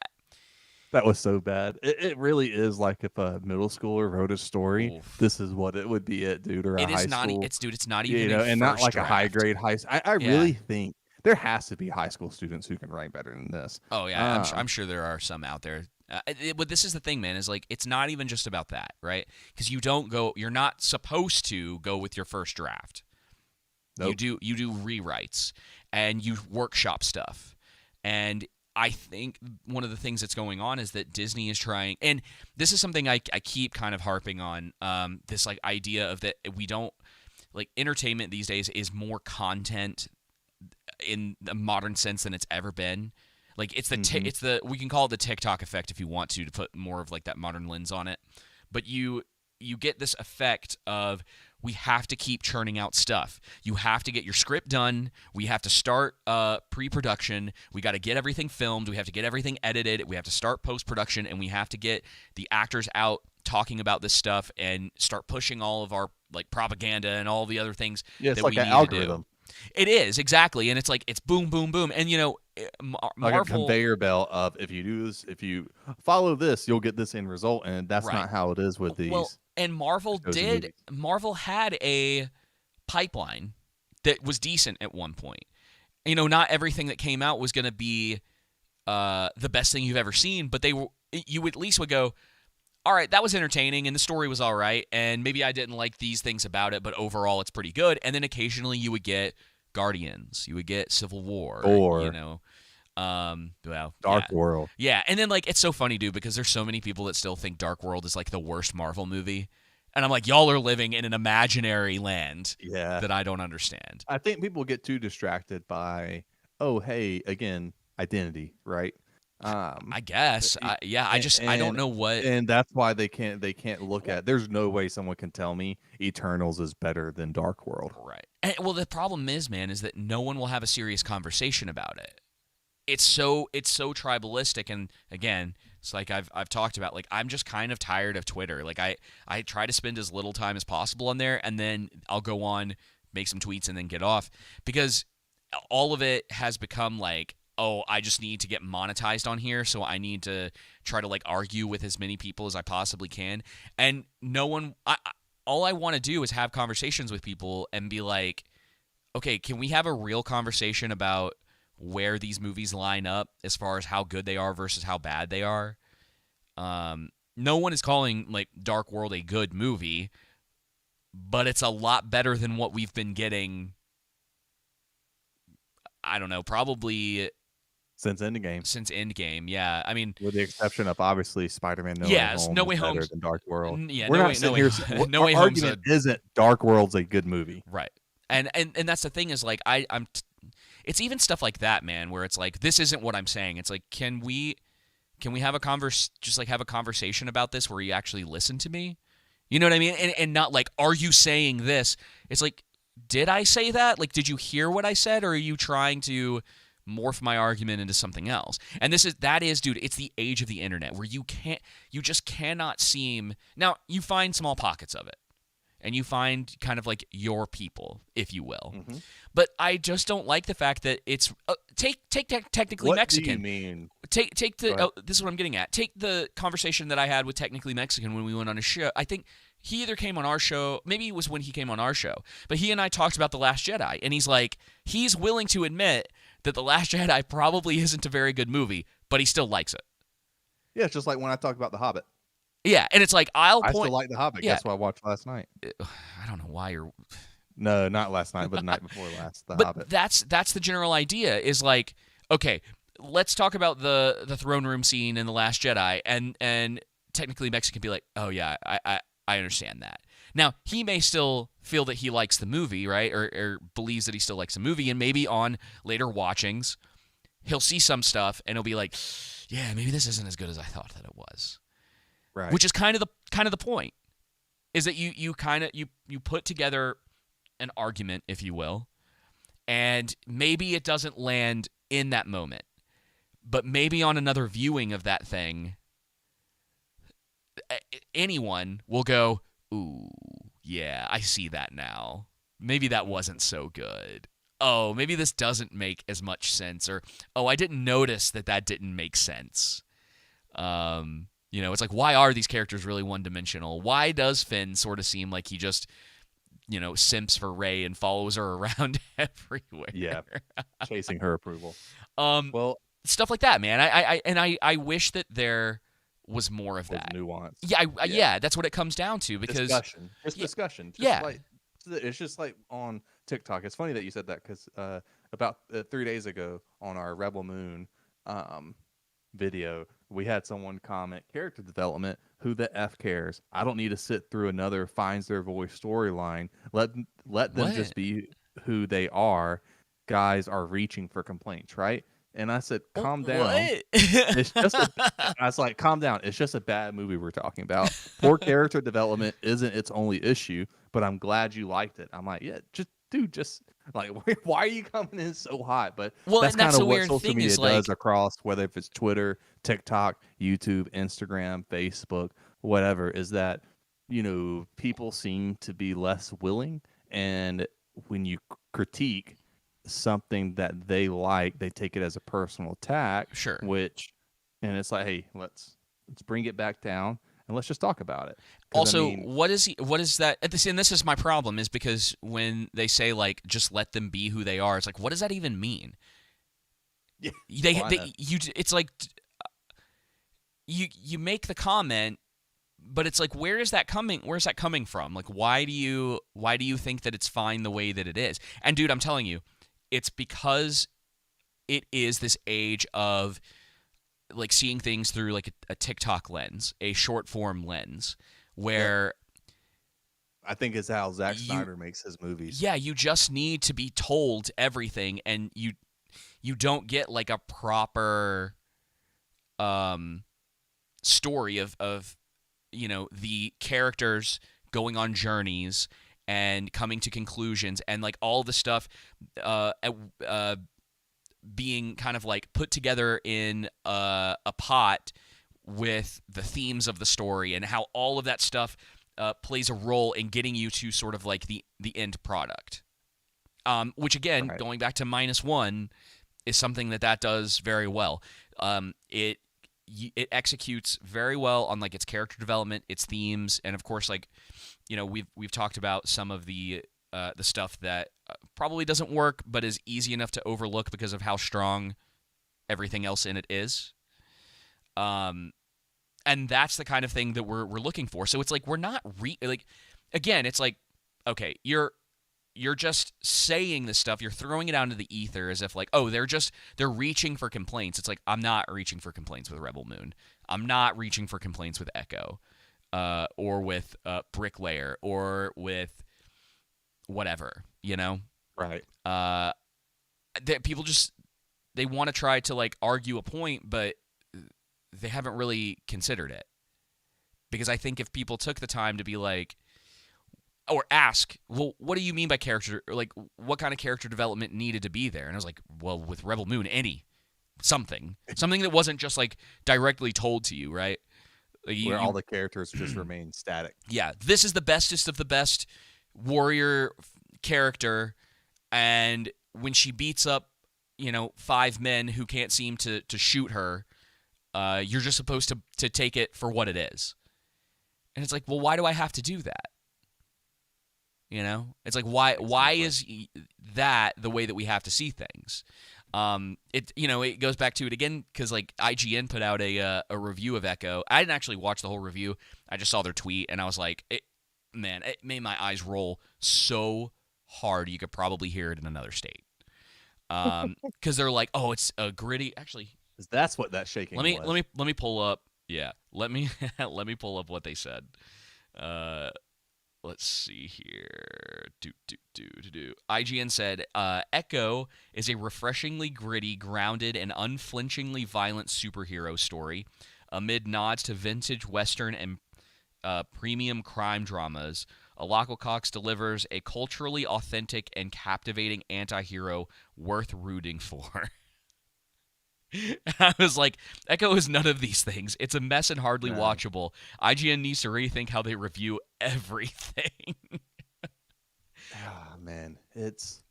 Speaker 1: That was so bad. It really is like if a middle schooler wrote a story,
Speaker 2: oof.
Speaker 1: this is what it would be at, dude, or a
Speaker 2: It is
Speaker 1: high
Speaker 2: not.
Speaker 1: school,
Speaker 2: It's not even a
Speaker 1: and not
Speaker 2: first
Speaker 1: like a high
Speaker 2: draft.
Speaker 1: grade high. I
Speaker 2: Yeah.
Speaker 1: really think there has to be high school students who can write better than this.
Speaker 2: Oh yeah.
Speaker 1: Um,
Speaker 2: I'm sure there are some out there. But this is the thing, man, is like it's not even just about that, right? Because you're not supposed to go with your first draft.
Speaker 1: Nope.
Speaker 2: You do rewrites and you workshop stuff. And I think one of the things that's going on is that Disney is trying, and this is something I keep kind of harping on, this like idea of that we don't like entertainment these days is more content in the modern sense than it's ever been. Like it's the we can call it the TikTok effect if you want to put more of like that modern lens on it. But you get this effect of we have to keep churning out stuff. You have to get your script done. We have to start pre-production. We got to get everything filmed. We have to get everything edited. We have to start post-production, and we have to get the actors out talking about this stuff and start pushing all of our like propaganda and all the other things
Speaker 1: Yeah, it's
Speaker 2: that
Speaker 1: like
Speaker 2: we
Speaker 1: an
Speaker 2: need
Speaker 1: algorithm.
Speaker 2: to do. It is, exactly, and it's like it's boom, boom, boom, and
Speaker 1: Like a
Speaker 2: Marvel,
Speaker 1: conveyor belt of if you do this, if you follow this, you'll get this end result, and that's
Speaker 2: right?
Speaker 1: not how it is with
Speaker 2: Well,
Speaker 1: these
Speaker 2: and
Speaker 1: shows and movies.
Speaker 2: Marvel had a pipeline that was decent at one point. Not everything that came out was going to be the best thing you've ever seen, but you at least would go, all right, that was entertaining and the story was all right, and maybe I didn't like these things about it, but overall it's pretty good. And then occasionally you would get Guardians, you would get Civil War,
Speaker 1: Or
Speaker 2: well,
Speaker 1: Dark
Speaker 2: yeah.
Speaker 1: World.
Speaker 2: Yeah, and then like it's so funny, dude, because there's so many people that still think Dark World is like the worst Marvel movie. And I'm like, y'all are living in an imaginary land
Speaker 1: Yeah.
Speaker 2: that I don't understand.
Speaker 1: I think people get too distracted by, oh, hey, again, identity, right?
Speaker 2: I guess. I don't know what.
Speaker 1: And that's why they can't look at. There's no way someone can tell me Eternals is better than Dark World.
Speaker 2: Right. And, well, the problem is, man, is that no one will have a serious conversation about it. It's so tribalistic, and again, it's like I've talked about. Like I'm just kind of tired of Twitter. Like I try to spend as little time as possible on there, and then I'll go on, make some tweets, and then get off because all of it has become like, oh, I just need to get monetized on here, so I need to try to like argue with as many people as I possibly can. And no one, all I want to do is have conversations with people and be like, okay, can we have a real conversation about where these movies line up as far as how good they are versus how bad they are? No one is calling like Dark World a good movie, but it's a lot better than what we've been getting. I don't know, probably
Speaker 1: Since Endgame.
Speaker 2: Since Endgame, yeah. I mean,
Speaker 1: With the exception of obviously Spider-Man No
Speaker 2: yes,
Speaker 1: Way Home
Speaker 2: No Way
Speaker 1: is better
Speaker 2: Home's
Speaker 1: than Dark World.
Speaker 2: yeah,
Speaker 1: We're
Speaker 2: No
Speaker 1: not
Speaker 2: Way,
Speaker 1: sitting
Speaker 2: no
Speaker 1: here
Speaker 2: way,
Speaker 1: saying,
Speaker 2: No
Speaker 1: our
Speaker 2: Way Home's
Speaker 1: argument isn't Dark World's a good movie.
Speaker 2: right. And that's the thing is like it's even stuff like that, man, where it's like this isn't what I'm saying. It's like can we have a have a conversation about this where you actually listen to me? You know what I mean? And not like, are you saying this? It's like, did I say that? Like, did you hear what I said, or are you trying to morph my argument into something else? And that is, dude, it's the age of the internet where you just cannot seem. Now, you find small pockets of it, and you find kind of like your people, if you will.
Speaker 1: Mm-hmm.
Speaker 2: But I just don't like the fact that it's technically
Speaker 1: What
Speaker 2: Mexican.
Speaker 1: do you mean?
Speaker 2: Take the this is what I'm getting at. Take the conversation that I had with Technically Mexican when we went on a show. I think he either came on our show, maybe it was when he came on our show, but he and I talked about The Last Jedi, and he's like, he's willing to admit that The Last Jedi probably isn't a very good movie, but he still likes it.
Speaker 1: Yeah, it's just like when I talked about The Hobbit.
Speaker 2: Yeah, and it's like I
Speaker 1: still like The Hobbit.
Speaker 2: Yeah.
Speaker 1: Guess what I watched last night?
Speaker 2: I don't know why you're.
Speaker 1: No, not last night, but the night before last. The
Speaker 2: But
Speaker 1: Hobbit.
Speaker 2: that's the general idea. Is like, okay, let's talk about the throne room scene in The Last Jedi, and Technically Mexican be like, oh yeah, I understand that. Now he may still feel that he likes the movie, right, or believes that he still likes the movie, and maybe on later watchings, he'll see some stuff and he'll be like, yeah, maybe this isn't as good as I thought that it was.
Speaker 1: Right.
Speaker 2: Which is kind of the point, is that you put together an argument, if you will, and maybe it doesn't land in that moment, but maybe on another viewing of that thing, anyone will go, ooh, yeah, I see that now. Maybe that wasn't so good. Oh, maybe this doesn't make as much sense, or oh, I didn't notice that didn't make sense. It's like, why are these characters really one-dimensional? Why does Finn sort of seem like he just, simps for Rey and follows her around everywhere?
Speaker 1: Yeah, chasing her approval.
Speaker 2: Well, stuff like that, man. I wish that there was more of
Speaker 1: was
Speaker 2: that.
Speaker 1: nuanced.
Speaker 2: Yeah, that's what it comes down to because
Speaker 1: discussion.
Speaker 2: Yeah.
Speaker 1: It's just like on TikTok. It's funny that you said that because about 3 days ago on our Rebel Moon video, we had someone comment character development. Who the f cares? I don't need to sit through another finds their voice storyline. Let them
Speaker 2: What?
Speaker 1: just be who they are. Guys are reaching for complaints, right? And I said, calm down.
Speaker 2: What?
Speaker 1: It's just a. I was like, calm down. It's just a bad movie we're talking about. Poor character development isn't its only issue, but I'm glad you liked it. I'm like, yeah, just like, why are you coming in so hot? But
Speaker 2: Well,
Speaker 1: that's
Speaker 2: and that's
Speaker 1: kind
Speaker 2: the
Speaker 1: of what
Speaker 2: weird
Speaker 1: social
Speaker 2: thing
Speaker 1: media
Speaker 2: is
Speaker 1: does
Speaker 2: like,
Speaker 1: across, whether if it's Twitter, TikTok, YouTube, Instagram, Facebook, whatever, is that, people seem to be less willing. And when you critique something that they like, they take it as a personal attack,
Speaker 2: sure.
Speaker 1: and it's like, hey, let's bring it back down and let's just talk about it.
Speaker 2: Also, what is that? And this is my problem, is because when they say like just let them be who they are, it's like, what does that even mean?
Speaker 1: Yeah,
Speaker 2: it's like you make the comment, but it's like, where's that coming from? Like, why do you think that it's fine the way that it is? And dude, I'm telling you, it's because it is this age of like seeing things through like a TikTok lens, a short form lens, where
Speaker 1: I think it's how Zack Snyder makes his movies.
Speaker 2: Yeah, you just need to be told everything, and you don't get like a proper story of the characters going on journeys and coming to conclusions, and like all the stuff being kind of like put together in a pot with the themes of the story, and how all of that stuff plays a role in getting you to sort of like the end product. Which again,
Speaker 1: Right.
Speaker 2: Going back to -1, is something that does very well. It executes very well on like its character development, its themes, and of course, like we've talked about some of the stuff that probably doesn't work, but is easy enough to overlook because of how strong everything else in it is. And that's the kind of thing that we're looking for. So it's like we're not again, it's like, okay, you're just saying this stuff, you're throwing it out into the ether as if like, oh, they're reaching for complaints. It's like, I'm not reaching for complaints with Rebel Moon. I'm not reaching for complaints with Echo, or with Bricklayer, or with whatever,
Speaker 1: Right.
Speaker 2: People just, they want to try to like argue a point, but they haven't really considered it. Because I think if people took the time to be like, or ask, well, what do you mean by character? Like, what kind of character development needed to be there? And I was like, well, with Rebel Moon, something that wasn't just like directly told to you, right? Like,
Speaker 1: where all the characters just remain static.
Speaker 2: Yeah, this is the bestest of the best warrior character, and when she beats up, 5 men who can't seem to shoot her, you're just supposed to take it for what it is. And it's like, well, why do I have to do that? It's like, why is that the way that we have to see things? It goes back to it again because like IGN put out a review of Echo. I didn't actually watch the whole review. I just saw their tweet, and I was like, it made my eyes roll so hard you could probably hear it in another state. Because they're like, oh, it's a gritty. Actually,
Speaker 1: that's what that shaking was.
Speaker 2: Let me pull up. Yeah, let me pull up what they said. Let's see here. IGN said, Echo is a refreshingly gritty, grounded, and unflinchingly violent superhero story amid nods to vintage Western and premium crime dramas. Alako Cox delivers a culturally authentic and captivating anti-hero worth rooting for. I was like, Echo is none of these things. It's a mess and hardly watchable. IGN needs to rethink how they review everything.
Speaker 1: Man, that's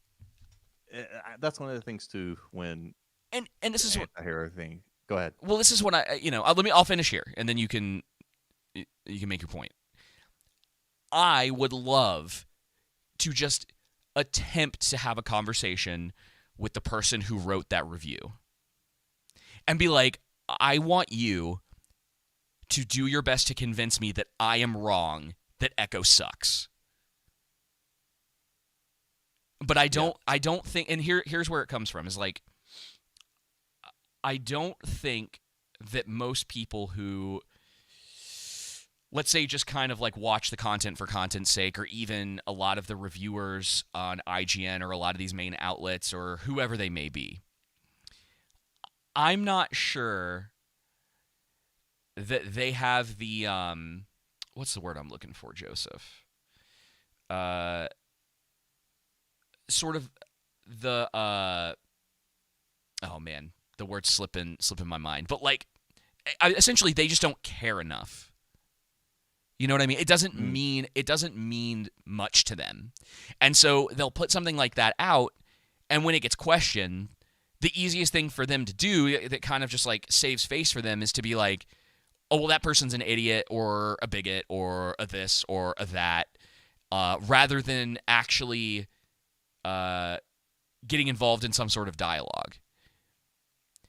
Speaker 1: one of the things too when
Speaker 2: and this is what
Speaker 1: hero thing. Go ahead.
Speaker 2: Well, this is what I'll finish here, and then you can make your point. I would love to just attempt to have a conversation with the person who wrote that review. And be like, I want you to do your best to convince me that I am wrong, that Echo sucks. But I don't think, and here's where it comes from, is like, I don't think that most people who, let's say, just kind of like watch the content for content's sake, or even a lot of the reviewers on IGN or a lot of these main outlets or whoever they may be, I'm not sure that they have the what's the word I'm looking for, Joseph? Sort of the oh man, the word's slipping my mind. But like, essentially, they just don't care enough. You know what I mean? It doesn't mean much to them, and so they'll put something like that out, and when it gets questioned, the easiest thing for them to do that kind of just like saves face for them is to be like, oh, well, that person's an idiot or a bigot or a this or a that, rather than actually getting involved in some sort of dialogue.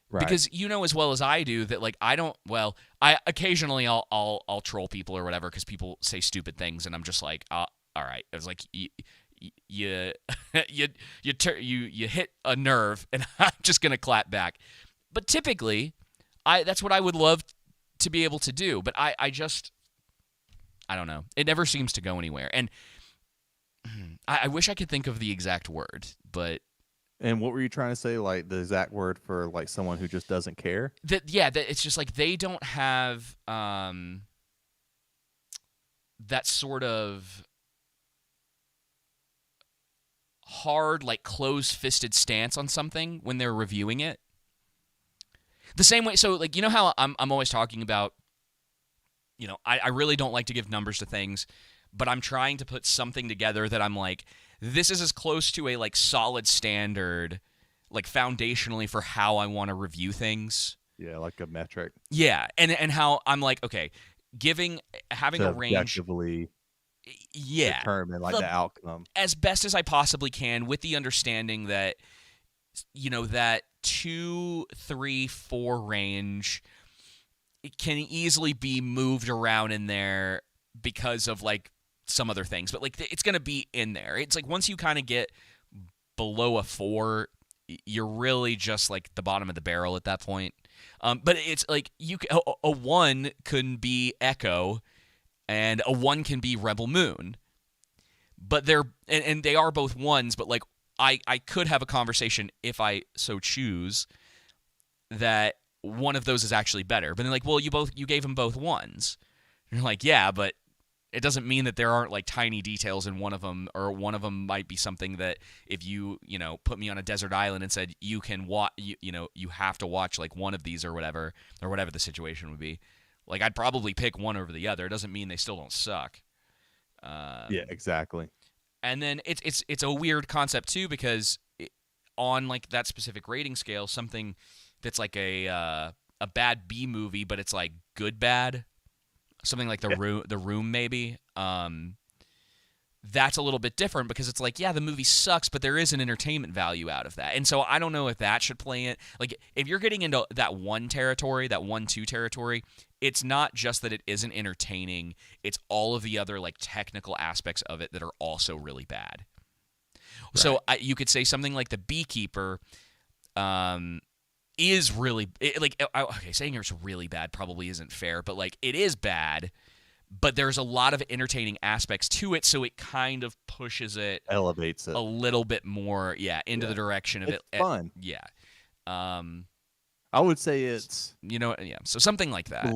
Speaker 1: Right.
Speaker 2: Because you know as well as I do that, like, I occasionally I'll troll people or whatever because people say stupid things, and I'm just like, all right. It was like you hit a nerve, and I'm just gonna clap back. But typically, that's what I would love to be able to do. But I don't know. It never seems to go anywhere, and I wish I could think of the exact word, but.
Speaker 1: And what were you trying to say? Like the exact word for like someone who just doesn't care?
Speaker 2: That it's just like they don't have that sort of hard, like closed-fisted stance on something when they're reviewing it. The same way, so like, you know how I'm always talking about, you know, I really don't like to give numbers to things, but I'm trying to put something together that I'm like, this is as close to a like solid standard, like foundationally for how I want to review things.
Speaker 1: Yeah, like a metric.
Speaker 2: Yeah, and how I'm like, okay, having a range,
Speaker 1: objectively determine like the outcome
Speaker 2: as best as I possibly can, with the understanding that, you know, that 2, 3, 4 range, it can easily be moved around in there because of like some other things, but like it's going to be in there. It's like once you kind of get below a 4, you're really just like the bottom of the barrel at that point. But it's like a 1 can be Echo, and a 1 can be Rebel Moon. But they're and they are both 1s, but like I could have a conversation if I so choose that one of those is actually better. But then like, well, you gave them both 1s. And you're like, yeah, but it doesn't mean that there aren't like tiny details in one of them, or one of them might be something that if you put me on a desert island and said you can watch, you have to watch like one of these or whatever the situation would be, like I'd probably pick one over the other. It doesn't mean they still don't suck.
Speaker 1: Yeah, exactly.
Speaker 2: And then it's a weird concept too, because on like that specific rating scale, something that's like a bad B movie, but it's like good bad. Something like the room maybe. That's a little bit different because it's like, yeah, the movie sucks, but there is an entertainment value out of that. And so I don't know if that should play in. Like, if you're getting into that 1 territory, that 1-2 territory, it's not just that it isn't entertaining, it's all of the other like technical aspects of it that are also really bad. Right. So you could say something like the Beekeeper is really okay. Saying it's really bad probably isn't fair, but like it is bad, but there's a lot of entertaining aspects to it, so it kind of pushes it,
Speaker 1: elevates it
Speaker 2: a little bit more, into the direction of
Speaker 1: it's fun. I would say it's
Speaker 2: so something like that.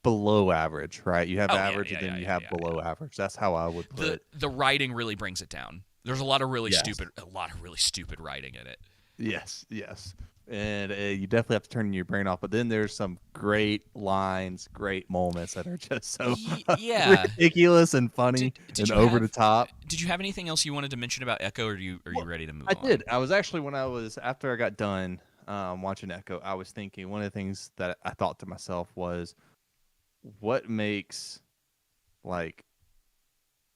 Speaker 1: Below average, right? You have average, and then you have below average. That's how I would put it.
Speaker 2: The writing really brings it down. There's a lot of really stupid writing in it.
Speaker 1: Yes. And you definitely have to turn your brain off. But then there's some great lines, great moments that are just so ridiculous and funny and over the top.
Speaker 2: Did you have anything else you wanted to mention about Echo, or are you ready to move on?
Speaker 1: I did. I was actually, after I got done watching Echo, I was thinking one of the things that I thought to myself was, what makes, like,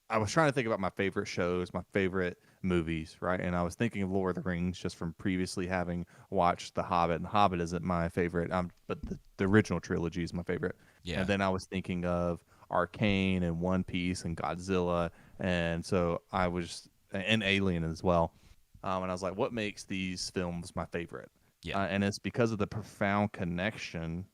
Speaker 1: I was trying to think about my favorite shows, my favorite movies, right? And I was thinking of Lord of the Rings just from previously having watched The Hobbit, and The Hobbit isn't my favorite, but the original trilogy is my favorite. And
Speaker 2: Yeah.
Speaker 1: then I was thinking of Arcane and One Piece and Godzilla, and so I was and Alien as well. And I was like, what makes these films my favorite?
Speaker 2: Yeah.
Speaker 1: And it's because of the profound connection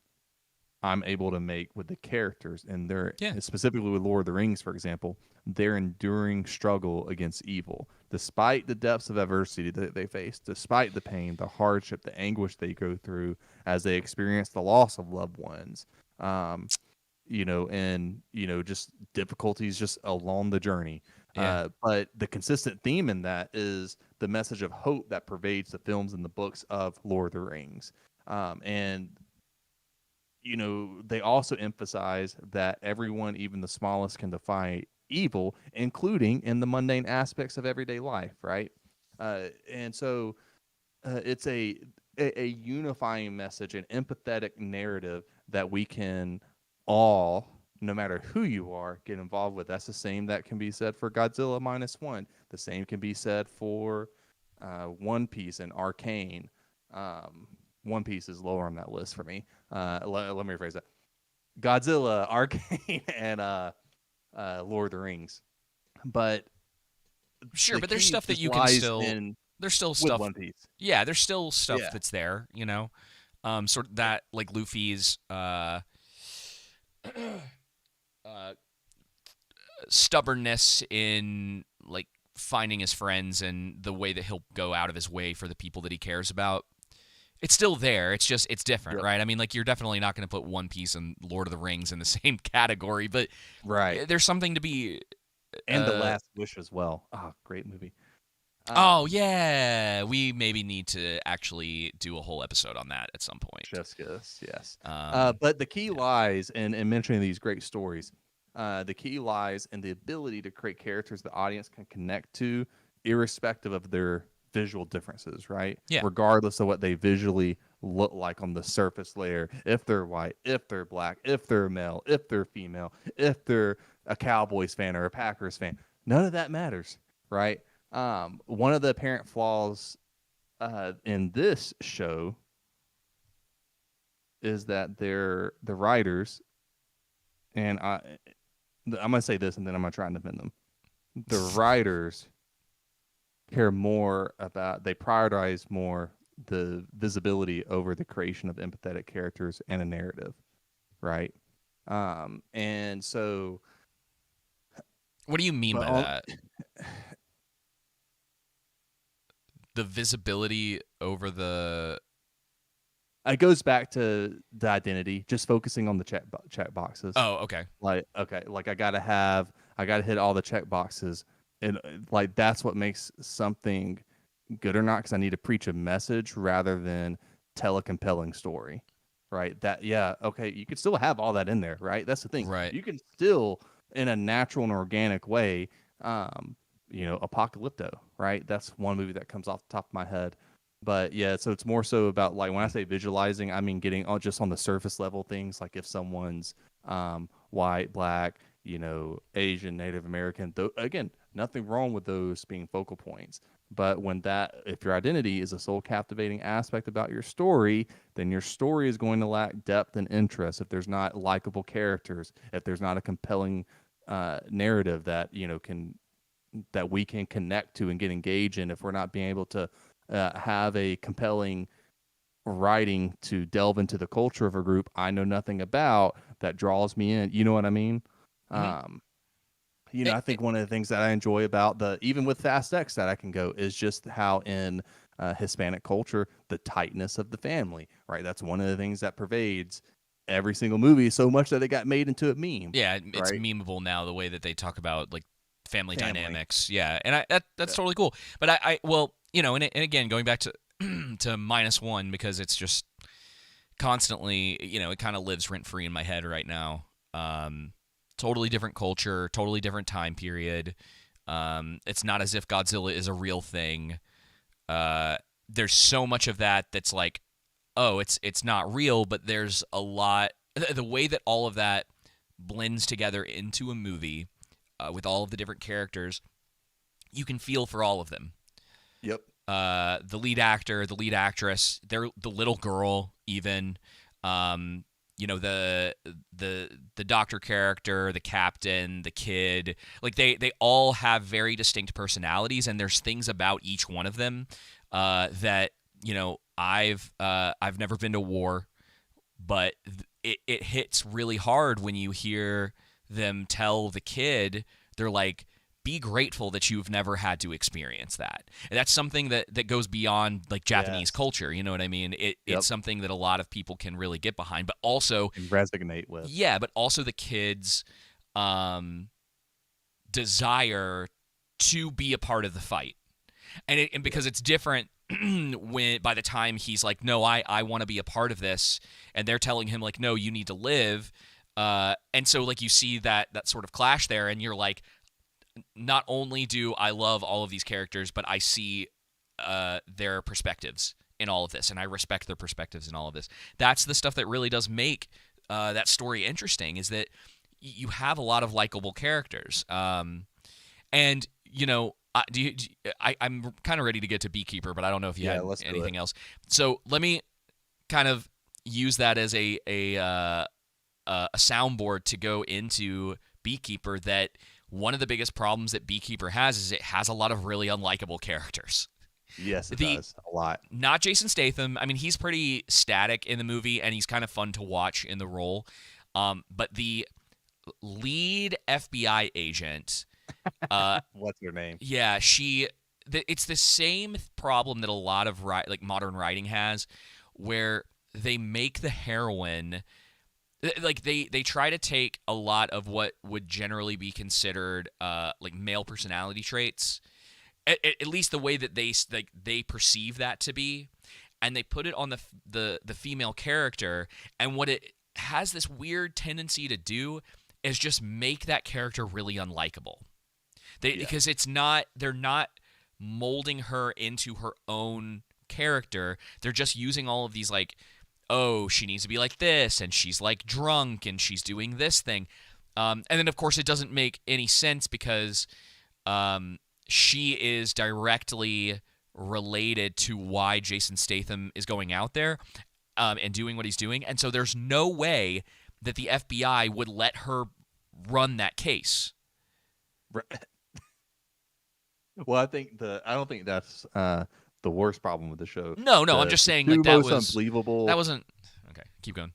Speaker 1: I'm able to make with the characters and their
Speaker 2: Yeah.
Speaker 1: specifically with Lord of the Rings, for example, their enduring struggle against evil, despite the depths of adversity that they face, despite the pain, the hardship, the anguish they go through as they experience the loss of loved ones. Um, and just difficulties just along the journey.
Speaker 2: Yeah.
Speaker 1: But the consistent theme in that is the message of hope that pervades the films and the books of Lord of the Rings. And they also emphasize that everyone, even the smallest, can defy evil, including in the mundane aspects of everyday life, right? And so it's a unifying message, an empathetic narrative that we can all, no matter who you are, get involved with. That's the same that can be said for Godzilla minus one. The same can be said for One Piece and Arcane. One Piece is lower on that list for me. Let me rephrase that. Godzilla, Arcane, and Lord of the Rings. But
Speaker 2: Sure,
Speaker 1: the
Speaker 2: but there's
Speaker 1: key
Speaker 2: stuff that
Speaker 1: just
Speaker 2: you can
Speaker 1: lies
Speaker 2: still.
Speaker 1: in
Speaker 2: There's still
Speaker 1: with
Speaker 2: stuff.
Speaker 1: One Piece.
Speaker 2: Yeah, there's still stuff
Speaker 1: Yeah.
Speaker 2: that's there. Sort of that like Luffy's uh, stubbornness in like finding his friends and the way that he'll go out of his way for the people that he cares about. It's still there. It's just it's different,
Speaker 1: Yep.
Speaker 2: right? I mean, like you're definitely not going to put One Piece and Lord of the Rings in the same category, but
Speaker 1: Right.
Speaker 2: there's something to be.
Speaker 1: And The Last Wish as well. Oh, great movie.
Speaker 2: Oh
Speaker 1: Um,
Speaker 2: yeah, we maybe need to actually do a whole episode on that at some point.
Speaker 1: Chef's yes.
Speaker 2: Um,
Speaker 1: But the key
Speaker 2: yeah,
Speaker 1: lies in mentioning these great stories. The key lies in the ability to create characters the audience can connect to, irrespective of their visual differences, right?
Speaker 2: yeah,
Speaker 1: Regardless of what they visually look like on the surface layer, if they're white, if they're black, if they're male, if they're female, if they're a Cowboys fan or a Packers fan, none of that matters, right? One of the apparent flaws in this show is that the writers, and I'm gonna say this and then I'm gonna try and defend them. The writers care more about, they prioritize more the visibility over the creation of empathetic characters and a narrative, right? And so,
Speaker 2: what do you mean
Speaker 1: but
Speaker 2: by that? The visibility over the.
Speaker 1: it goes back to the identity, just focusing on the check boxes.
Speaker 2: Oh, okay.
Speaker 1: Like, okay, like I gotta hit all the check boxes, and like that's what makes something good or not. Because I need to preach a message rather than tell a compelling story, right? That, yeah, okay, you could still have all that in there, right? That's the thing.
Speaker 2: Right.
Speaker 1: You can still, in a natural and organic way, Apocalypto, right? That's one movie that comes off the top of my head. But yeah, so it's more so about, like, when I say visualizing, I mean getting just on the surface level things, like if someone's white, black, Asian, Native American. Again, nothing wrong with those being focal points. But if your identity is a soul captivating aspect about your story, then your story is going to lack depth and interest. If there's not likable characters, if there's not a compelling narrative that that we can connect to and get engaged in, if we're not being able to have a compelling writing to delve into the culture of a group I know nothing about that draws me in. You know what I mean?
Speaker 2: Mm-hmm.
Speaker 1: Um, I think one of the things that I enjoy about even with Fast X that I can go is just how in Hispanic culture, the tightness of the family, right? That's one of the things that pervades every single movie so much that it got made into a meme,
Speaker 2: Yeah, it's
Speaker 1: right?
Speaker 2: memeable now the way that they talk about like family
Speaker 1: Family.
Speaker 2: dynamics. Yeah, and that's
Speaker 1: Yeah.
Speaker 2: totally cool. But I well, and again going back to to minus one because it's just constantly, it kind of lives rent free in my head right now. Totally different culture, totally different time period. It's not as if Godzilla is a real thing. There's so much of that that's like, oh, it's not real, but there's a lot. The way that all of that blends together into a movie with all of the different characters, you can feel for all of them.
Speaker 1: Yep.
Speaker 2: The lead actor, the lead actress, they're the little girl, even. Um, the doctor character, the captain, the kid. Like they all have very distinct personalities, and there's things about each one of them that I've never been to war, but it hits really hard when you hear them tell the kid, they're like, be grateful that you've never had to experience that. And that's something that goes beyond like Japanese
Speaker 1: Yes.
Speaker 2: culture. You know what I mean?
Speaker 1: Yep.
Speaker 2: It's something that a lot of people can really get behind. But also,
Speaker 1: And resonate with.
Speaker 2: yeah, but also the kids' desire to be a part of the fight. And because it's different when by the time he's like, no, I want to be a part of this, and they're telling him like, no, you need to live. And so like you see that sort of clash there, and you're like, not only do I love all of these characters, but I see their perspectives in all of this, and I respect their perspectives in all of this. That's the stuff that really does make that story interesting, is that you have a lot of likable characters. And, I'm kind of ready to get to Beekeeper, but I don't know if you
Speaker 1: Yeah,
Speaker 2: had
Speaker 1: let's do
Speaker 2: anything
Speaker 1: it.
Speaker 2: else. So let me kind of use that as a soundboard to go into Beekeeper, that one of the biggest problems that Beekeeper has is it has a lot of really unlikable characters.
Speaker 1: Yes, it
Speaker 2: The
Speaker 1: does. A lot.
Speaker 2: Not Jason Statham. I mean, he's pretty static in the movie, and he's kind of fun to watch in the role. But the lead FBI agent,
Speaker 1: What's her name?
Speaker 2: yeah, it's the same problem that a lot of like modern writing has, where they make the heroine, like they try to take a lot of what would generally be considered like male personality traits, at least the way that they perceive that to be, and they put it on the female character, and what it has this weird tendency to do is just make that character really unlikable.
Speaker 1: Yeah.
Speaker 2: Because they're not molding her into her own character. They're just using all of these like, oh, she needs to be like this, and she's like drunk, and she's doing this thing. And then, of course, it doesn't make any sense because she is directly related to why Jason Statham is going out there and doing what he's doing. And so there's no way that the FBI would let her run that case.
Speaker 1: Right. Well, I don't think that's the worst problem with the show.
Speaker 2: No, I'm
Speaker 1: The
Speaker 2: just saying
Speaker 1: two
Speaker 2: like that
Speaker 1: most
Speaker 2: was that
Speaker 1: unbelievable.
Speaker 2: wasn't okay. Keep going.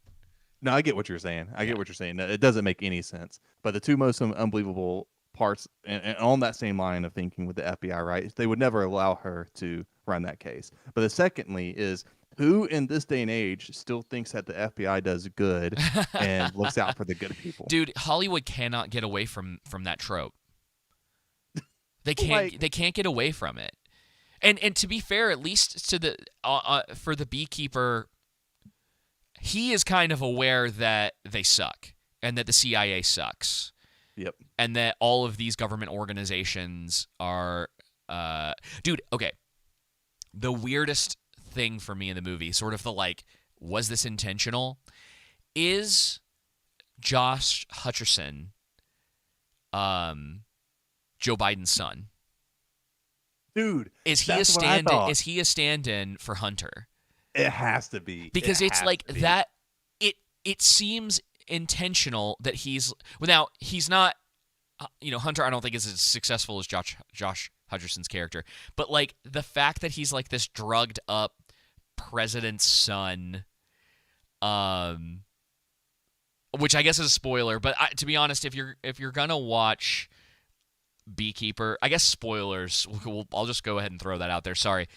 Speaker 1: No, I get what you're saying. I
Speaker 2: Yeah.
Speaker 1: get what you're saying. It doesn't make any sense. But the two most unbelievable parts, and on that same line of thinking with the FBI, right, is they would never allow her to run that case. But the secondly is, who in this day and age still thinks that the FBI does good and looks out for the good people?
Speaker 2: Dude, Hollywood cannot get away from that trope.
Speaker 1: Like,
Speaker 2: They can't get away from it. And to be fair, at least to the for the Beekeeper, he is kind of aware that they suck and that the CIA sucks
Speaker 1: yep.
Speaker 2: and that all of these government organizations are dude, okay. The weirdest thing for me in the movie, sort of the like, was this intentional? Is Josh Hutcherson Joe Biden's son?
Speaker 1: Dude,
Speaker 2: Is he a
Speaker 1: that's what I
Speaker 2: stand-in?
Speaker 1: thought.
Speaker 2: Is he a stand-in for Hunter?
Speaker 1: It has to be. It
Speaker 2: Because it's
Speaker 1: has
Speaker 2: like
Speaker 1: to be.
Speaker 2: that. It seems intentional that he's well. Now he's not. Hunter, I don't think is as successful as Josh Hutcherson's character, but like the fact that he's like this drugged up president's son, which I guess is a spoiler. But to be honest, if you're gonna watch Beekeeper, I guess spoilers. I'll just go ahead and throw that out there. Sorry.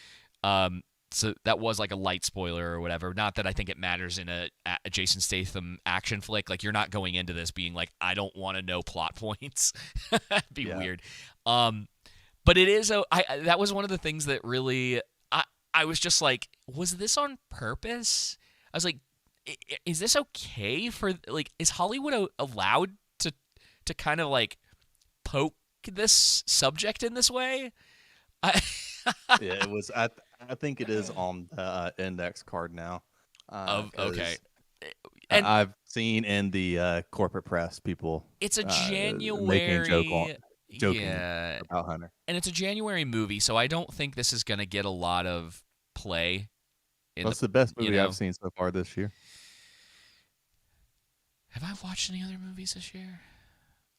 Speaker 2: So that was like a light spoiler or whatever. Not that I think it matters in a Jason Statham action flick. Like you're not going into this being like, I don't want to know plot points. That'd be
Speaker 1: Yeah.
Speaker 2: weird. But it is. That was one of the things that really. I was just like, was this on purpose? I was like, is this okay for like? Is Hollywood allowed to kind of like poke this subject in this way?
Speaker 1: Yeah, it was. I think it is on the index card now.
Speaker 2: Okay.
Speaker 1: 'Cause
Speaker 2: And
Speaker 1: I've seen in the corporate press people
Speaker 2: it's a
Speaker 1: making a joke
Speaker 2: January.
Speaker 1: on. jokingly
Speaker 2: Yeah,
Speaker 1: about Hunter.
Speaker 2: and it's a January movie, so I don't think this is going to get a lot of play in the
Speaker 1: What's the best
Speaker 2: you
Speaker 1: movie I've
Speaker 2: know.
Speaker 1: seen so far this year?
Speaker 2: Have I watched any other movies this year?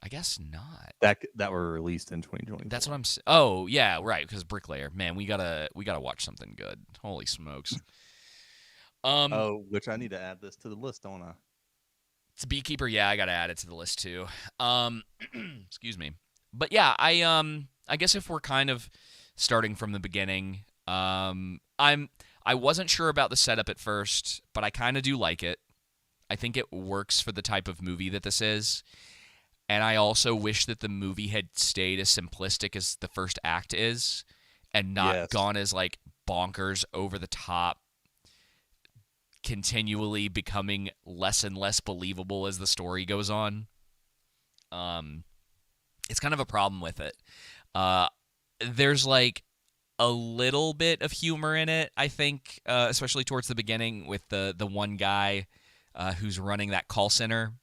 Speaker 2: I guess not.
Speaker 1: That were released in
Speaker 2: That's
Speaker 1: 2024.
Speaker 2: what I'm. Oh yeah, right. Because Bricklayer, man, we gotta watch something good. Holy smokes. Um,
Speaker 1: Oh, which I need to add this to the list, don't I?
Speaker 2: it's Beekeeper. Yeah, I gotta add it to the list too. Um, excuse me. But yeah, I guess if we're kind of starting from the beginning, I wasn't sure about the setup at first, but I kind of do like it. I think it works for the type of movie that this is. And I also wish that the movie had stayed as simplistic as the first act is and not
Speaker 1: Yes.
Speaker 2: gone as like bonkers over the top, continually becoming less and less believable as the story goes on. Um it's kind of a problem with it. Uh there's like a little bit of humor in it, I think, especially towards the beginning with the one guy who's running that call center.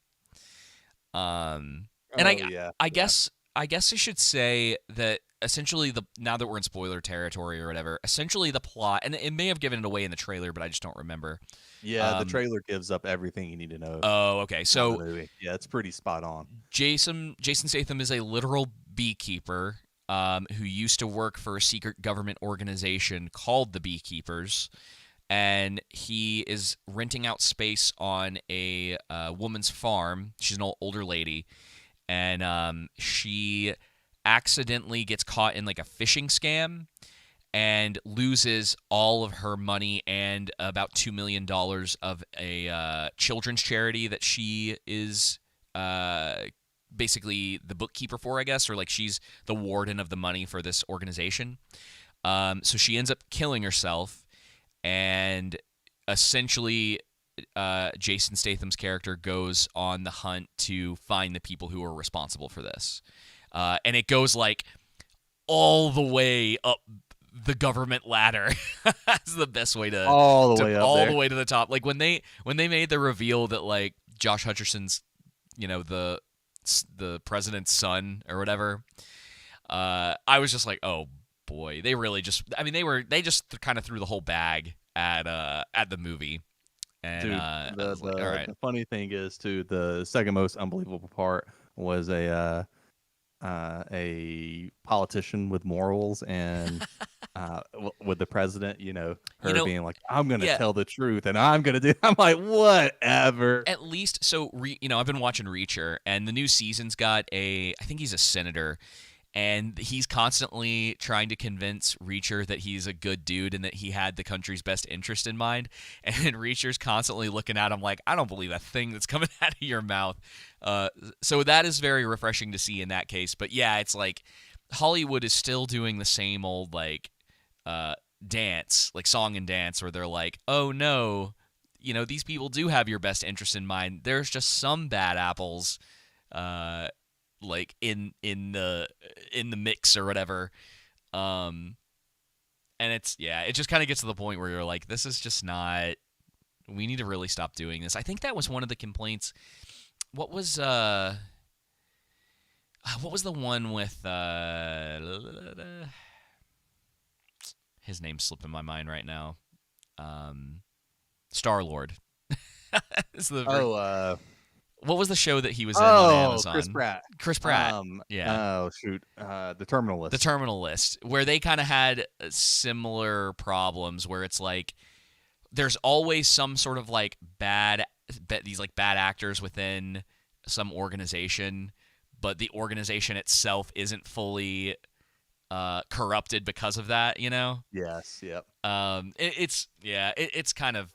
Speaker 2: And
Speaker 1: Oh yeah,
Speaker 2: I
Speaker 1: yeah,
Speaker 2: guess I guess I should say that essentially the now that we're in spoiler territory or whatever, essentially the plot, and it may have given it away in the trailer, but I just don't remember.
Speaker 1: yeah. The
Speaker 2: Um,
Speaker 1: trailer gives up everything you need to know
Speaker 2: oh, okay.
Speaker 1: about the
Speaker 2: So
Speaker 1: movie. Yeah, it's pretty spot on.
Speaker 2: Jason Statham is a literal beekeeper who used to work for a secret government organization called the Beekeepers, and he is renting out space on a woman's farm. She's an older lady, and she accidentally gets caught in like a phishing scam and loses all of her money and about $2 million of a children's charity that she is uh, basically the bookkeeper for, I guess, or like she's the warden of the money for this organization. So she ends up killing herself, and essentially Jason Statham's character goes on the hunt to find the people who are responsible for this. And it goes like all the way up the government ladder. That's the best way
Speaker 1: All the
Speaker 2: to
Speaker 1: way up
Speaker 2: all the
Speaker 1: there.
Speaker 2: way to the top. Like when they made the reveal that like Josh Hutcherson's, the president's son or whatever, I was just like, oh boy, they really just. I mean, they just kind of threw the whole bag at the movie, and
Speaker 1: Dude,
Speaker 2: I
Speaker 1: the
Speaker 2: was like, all
Speaker 1: the
Speaker 2: right.
Speaker 1: the funny thing is too, the second most unbelievable part was a politician with morals and with the president,
Speaker 2: You
Speaker 1: her
Speaker 2: know,
Speaker 1: being like, I'm gonna
Speaker 2: yeah.
Speaker 1: tell the truth and I'm gonna do. I'm like, whatever.
Speaker 2: At least, so I've been watching Reacher, and the new season's got I think he's a senator, and he's constantly trying to convince Reacher that he's a good dude and that he had the country's best interest in mind. And Reacher's constantly looking at him like, I don't believe a thing that's coming out of your mouth. So that is very refreshing to see in that case. But yeah, it's like Hollywood is still doing the same old like uh, dance, like song and dance, where they're like, oh no, these people do have your best interest in mind. There's just some bad apples. Like in the mix or whatever, um and it just kind of gets to the point where you're like, this is just not, we need to really stop doing this. I think that was one of the complaints. What was the one with his name's slipping my mind right now. Star Lord.
Speaker 1: Oh,
Speaker 2: What was the show that he was in on
Speaker 1: Chris
Speaker 2: Amazon?
Speaker 1: Pratt.
Speaker 2: Chris Pratt. Yeah.
Speaker 1: Oh shoot, the Terminal
Speaker 2: The
Speaker 1: List.
Speaker 2: Terminal List, where they kind of had similar problems, where it's like there's always some sort of like these like bad actors within some organization, but the organization itself isn't fully corrupted because of that.
Speaker 1: Yes, yep.
Speaker 2: It's kind of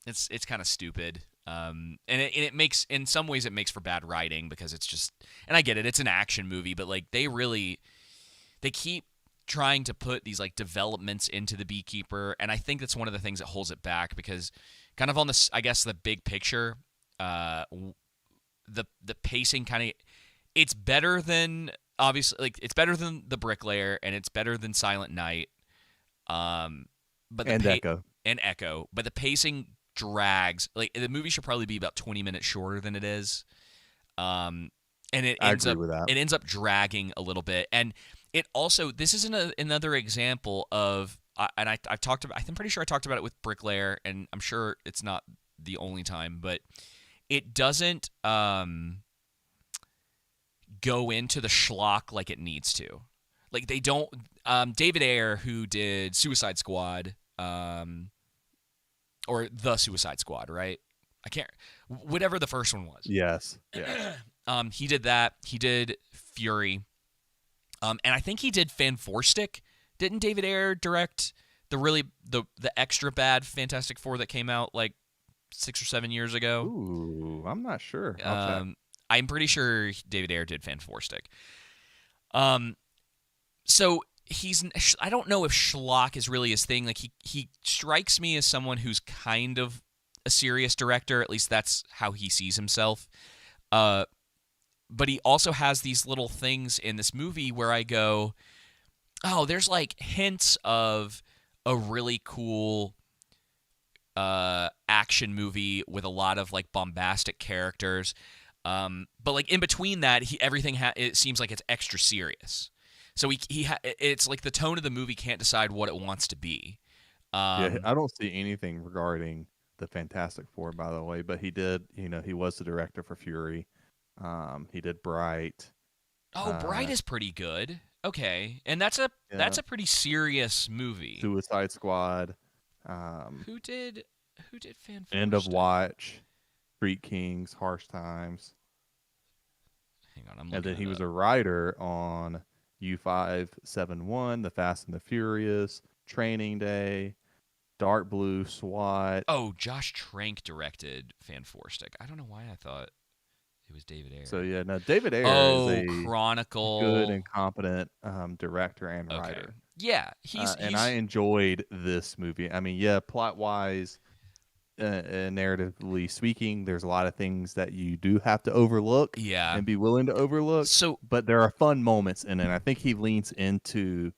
Speaker 2: it's kind of stupid. And it makes, in some ways, it makes for bad writing because it's just, and I get it, it's an action movie, but like they keep trying to put these like developments into the Beekeeper, and I think that's one of the things that holds it back, because kind of on this, I guess, the big picture, the pacing kind of, it's better than, obviously, like it's better than The Bricklayer, and it's better than Silent Night, but
Speaker 1: And Echo.
Speaker 2: and Echo, but the pacing drags. Like the movie should probably be about 20 minutes shorter than it is. and
Speaker 1: I agree with that.
Speaker 2: it ends up dragging a little bit. And it also, this is another example of, I've talked about, I'm pretty sure I talked about it with Bricklayer, and I'm sure it's not the only time, but it doesn't go into the schlock like it needs to. Like they don't. David Ayer, who did Suicide Squad, or the Suicide Squad, right? I can't. Whatever the first one was.
Speaker 1: Yes. Yes.
Speaker 2: He did that. He did Fury. And I think he did Fan Four Stick. Didn't David Ayer direct the extra bad Fantastic Four that came out like 6 or 7 years ago?
Speaker 1: Ooh, I'm not sure. I'll check.
Speaker 2: I'm pretty sure David Ayer did Fan Four Stick. So I don't know if schlock is really his thing. Like he strikes me as someone who's kind of a serious director. At least that's how he sees himself. But he also has these little things in this movie where I go, oh, there's like hints of a really cool action movie with a lot of like bombastic characters. But like in between that, everything it seems like it's extra serious. So it's like the tone of the movie can't decide what it wants to be.
Speaker 1: Yeah, I don't see anything regarding the Fantastic Four, by the way, but he did, he was the director for Fury. He did Bright.
Speaker 2: Oh, Bright is pretty good. Okay. And that's a pretty serious movie.
Speaker 1: Suicide Squad.
Speaker 2: Who did Fan
Speaker 1: End of Watch, Street Kings, Harsh Times.
Speaker 2: Hang on, I'm looking.
Speaker 1: And then he was a writer on U571, The Fast and the Furious, Training Day, Dark Blue, SWAT.
Speaker 2: Oh, Josh Trank directed Fan Four Stick. I don't know why I thought it was David Ayer.
Speaker 1: So yeah, no, David Ayer is a
Speaker 2: Chronicle,
Speaker 1: good and competent director and writer.
Speaker 2: Yeah,
Speaker 1: and I enjoyed this movie. I mean, yeah, plot wise, narratively speaking, there's a lot of things that you do have to overlook, and be willing to overlook.
Speaker 2: So,
Speaker 1: but there are fun moments in it. I think he leans into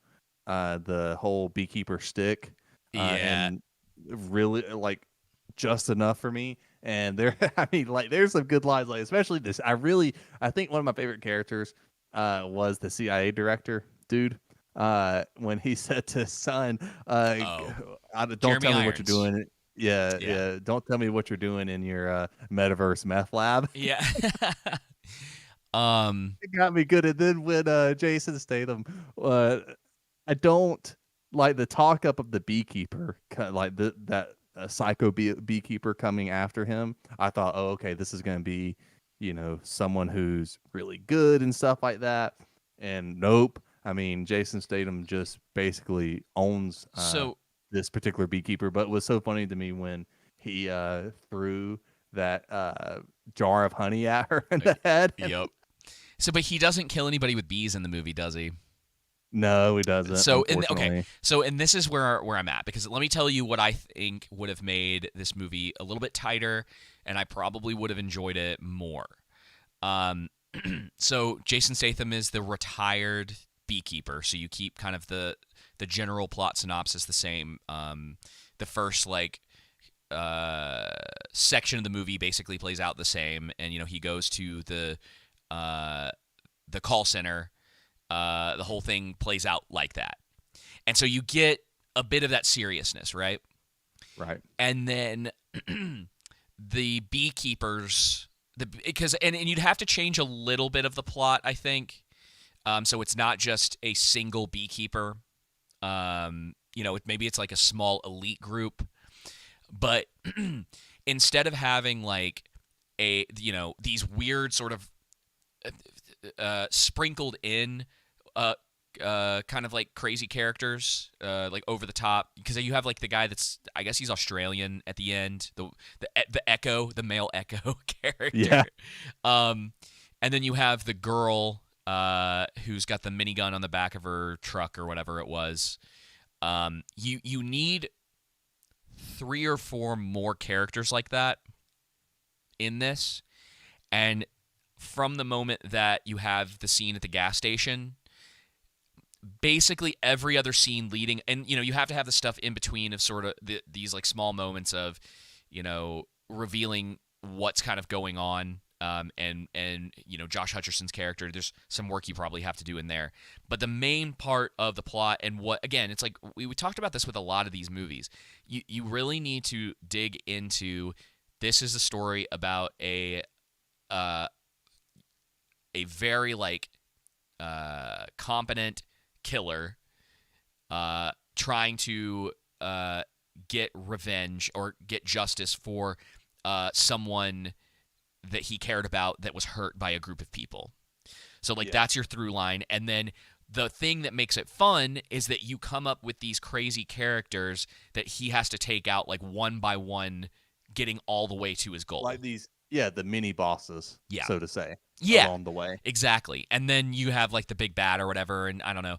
Speaker 1: the whole Beekeeper stick, and really like just enough for me. And there, I mean, like there's some good lines, like especially this. I think one of my favorite characters was the CIA director dude. When he said to his son, "Don't tell me what you're doing." Yeah. Don't tell me what you're doing in your metaverse meth lab.
Speaker 2: Yeah.
Speaker 1: It got me good. And then when Jason Statham, I don't like the talk up of the beekeeper, like that psycho beekeeper coming after him. I thought, oh, okay, this is going to be, someone who's really good and stuff like that. And nope. I mean, Jason Statham just basically owns this particular beekeeper. But it was so funny to me when he threw that jar of honey at her in the head.
Speaker 2: Yep. So, but he doesn't kill anybody with bees in the movie, does he?
Speaker 1: No, he doesn't.
Speaker 2: So, and this is where I'm at, because let me tell you what I think would have made this movie a little bit tighter, and I probably would have enjoyed it more. So Jason Statham is the retired beekeeper, so you keep kind of the general plot synopsis the same. The first section of the movie basically plays out the same, and he goes to the call center. The whole thing plays out like that, and so you get a bit of that seriousness, right?
Speaker 1: Right.
Speaker 2: And then the beekeepers, and you'd have to change a little bit of the plot, I think. So it's not just a single beekeeper. Maybe it's like a small elite group, but instead of having like these weird sort of sprinkled in kind of like crazy characters, like over the top, because you have like the guy that's, I guess he's Australian at the end, the Echo, the male Echo character.
Speaker 1: Yeah.
Speaker 2: And then you have the girl who's got the minigun on the back of her truck or whatever it was. You need 3 or 4 more characters like that in this, and from the moment that you have the scene at the gas station, basically every other scene leading, and you have to have the stuff in between of sort of these like small moments of revealing what's kind of going on and Josh Hutcherson's character. There's some work you probably have to do in there, but the main part of the plot and what again, it's like we talked about this with a lot of these movies. You really need to dig into. This is a story about a very competent killer trying to get revenge or get justice for someone that he cared about that was hurt by a group of people. So that's your through line. And then the thing that makes it fun is that you come up with these crazy characters that he has to take out one by one, getting all the way to his goal.
Speaker 1: Like these, the mini bosses, so to say, along the way.
Speaker 2: Exactly. And then you have the big bad or whatever, and I don't know.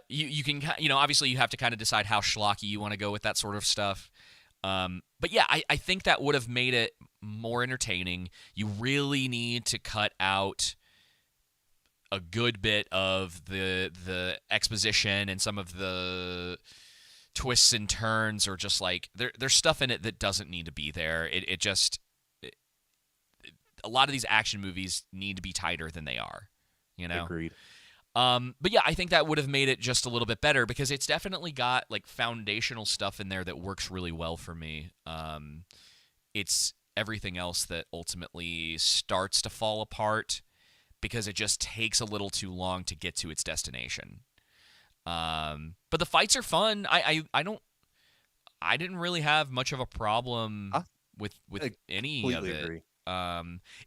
Speaker 2: You can, obviously you have to kind of decide how schlocky you want to go with that sort of stuff. But yeah, I think that would have made it more entertaining. You really need to cut out a good bit of the exposition and some of the twists and turns, or just there's stuff in it that doesn't need to be there. A lot of these action movies need to be tighter than they are,
Speaker 1: Agreed.
Speaker 2: But yeah, I think that would have made it just a little bit better, because it's definitely got foundational stuff in there that works really well for me. It's everything else that ultimately starts to fall apart because it just takes a little too long to get to its destination. But the fights are fun. I didn't really have much of a problem with any of it.
Speaker 1: Agree.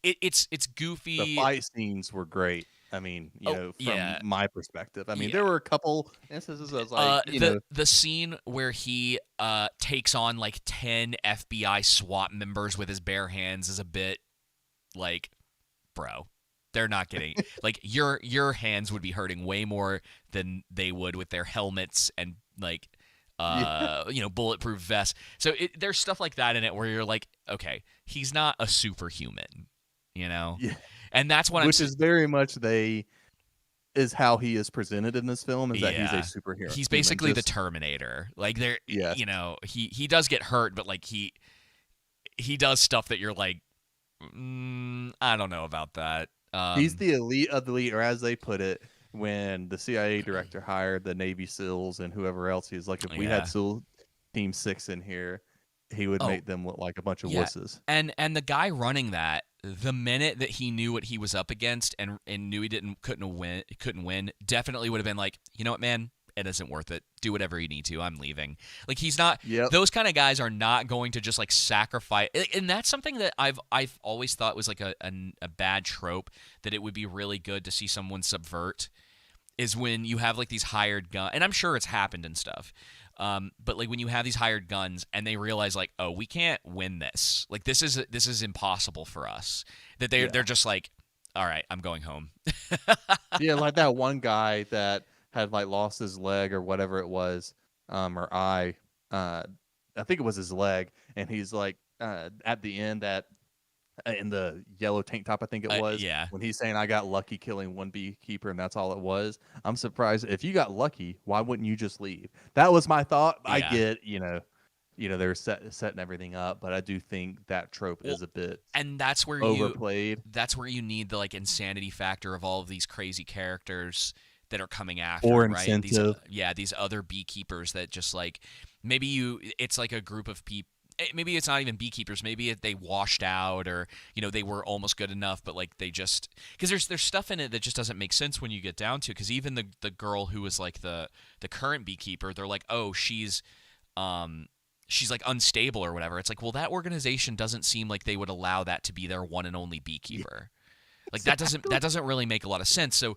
Speaker 2: It's goofy.
Speaker 1: The fight scenes were great. I mean, from my perspective. I mean, there were a couple instances I was
Speaker 2: the scene where he takes on 10 FBI SWAT members with his bare hands is a bit bro. They're not getting your hands would be hurting way more than they would with their helmets and bulletproof vests. So there's stuff like that in it where you're okay, he's not a superhuman,
Speaker 1: Yeah.
Speaker 2: And that's what
Speaker 1: which is very much is how he is presented in this film, is that he's a superhero.
Speaker 2: He's basically the Terminator. He does get hurt, but he does stuff that you're I don't know about that.
Speaker 1: He's the elite of the elite, or as they put it, when the CIA director hired the Navy SEALs and whoever else, he's if we had SEAL Team 6 in here, he would make them look like a bunch of wusses.
Speaker 2: And the guy running that, the minute that he knew what he was up against and knew he couldn't win, definitely would have been you know what, man, it isn't worth it. Do whatever you need to. I'm leaving. He's not.
Speaker 1: Yep.
Speaker 2: Those kind of guys are not going to just sacrifice. And that's something that I've always thought was a bad trope, that it would be really good to see someone subvert, is when you have these hired guns, and I'm sure it's happened and stuff. But when you have these hired guns and they realize oh, we can't win this. This is impossible for us. That they're just all right, I'm going home.
Speaker 1: Yeah, that one guy that had lost his leg or whatever it was, or eye. I think it was his leg, and he's at the end in the yellow tank top, I think it was. When he's saying, I got lucky killing one beekeeper and that's all it was. I'm surprised. If you got lucky, why wouldn't you just leave? That was my thought.
Speaker 2: Yeah.
Speaker 1: I get, they're setting everything up, but I do think that trope is a bit
Speaker 2: and that's where
Speaker 1: overplayed.
Speaker 2: That's where you need the insanity factor of all of these crazy characters that are coming after,
Speaker 1: or
Speaker 2: right?
Speaker 1: Incentive.
Speaker 2: These other beekeepers that just maybe it's a group of people. Maybe it's not even beekeepers. Maybe they washed out, or they were almost good enough, but they just, because there's stuff in it that just doesn't make sense when you get down to. Because even the girl who was the current beekeeper, they're oh, she's unstable or whatever. It's well, that organization doesn't seem like they would allow that to be their one and only beekeeper.
Speaker 1: Exactly.
Speaker 2: that doesn't really make a lot of sense. So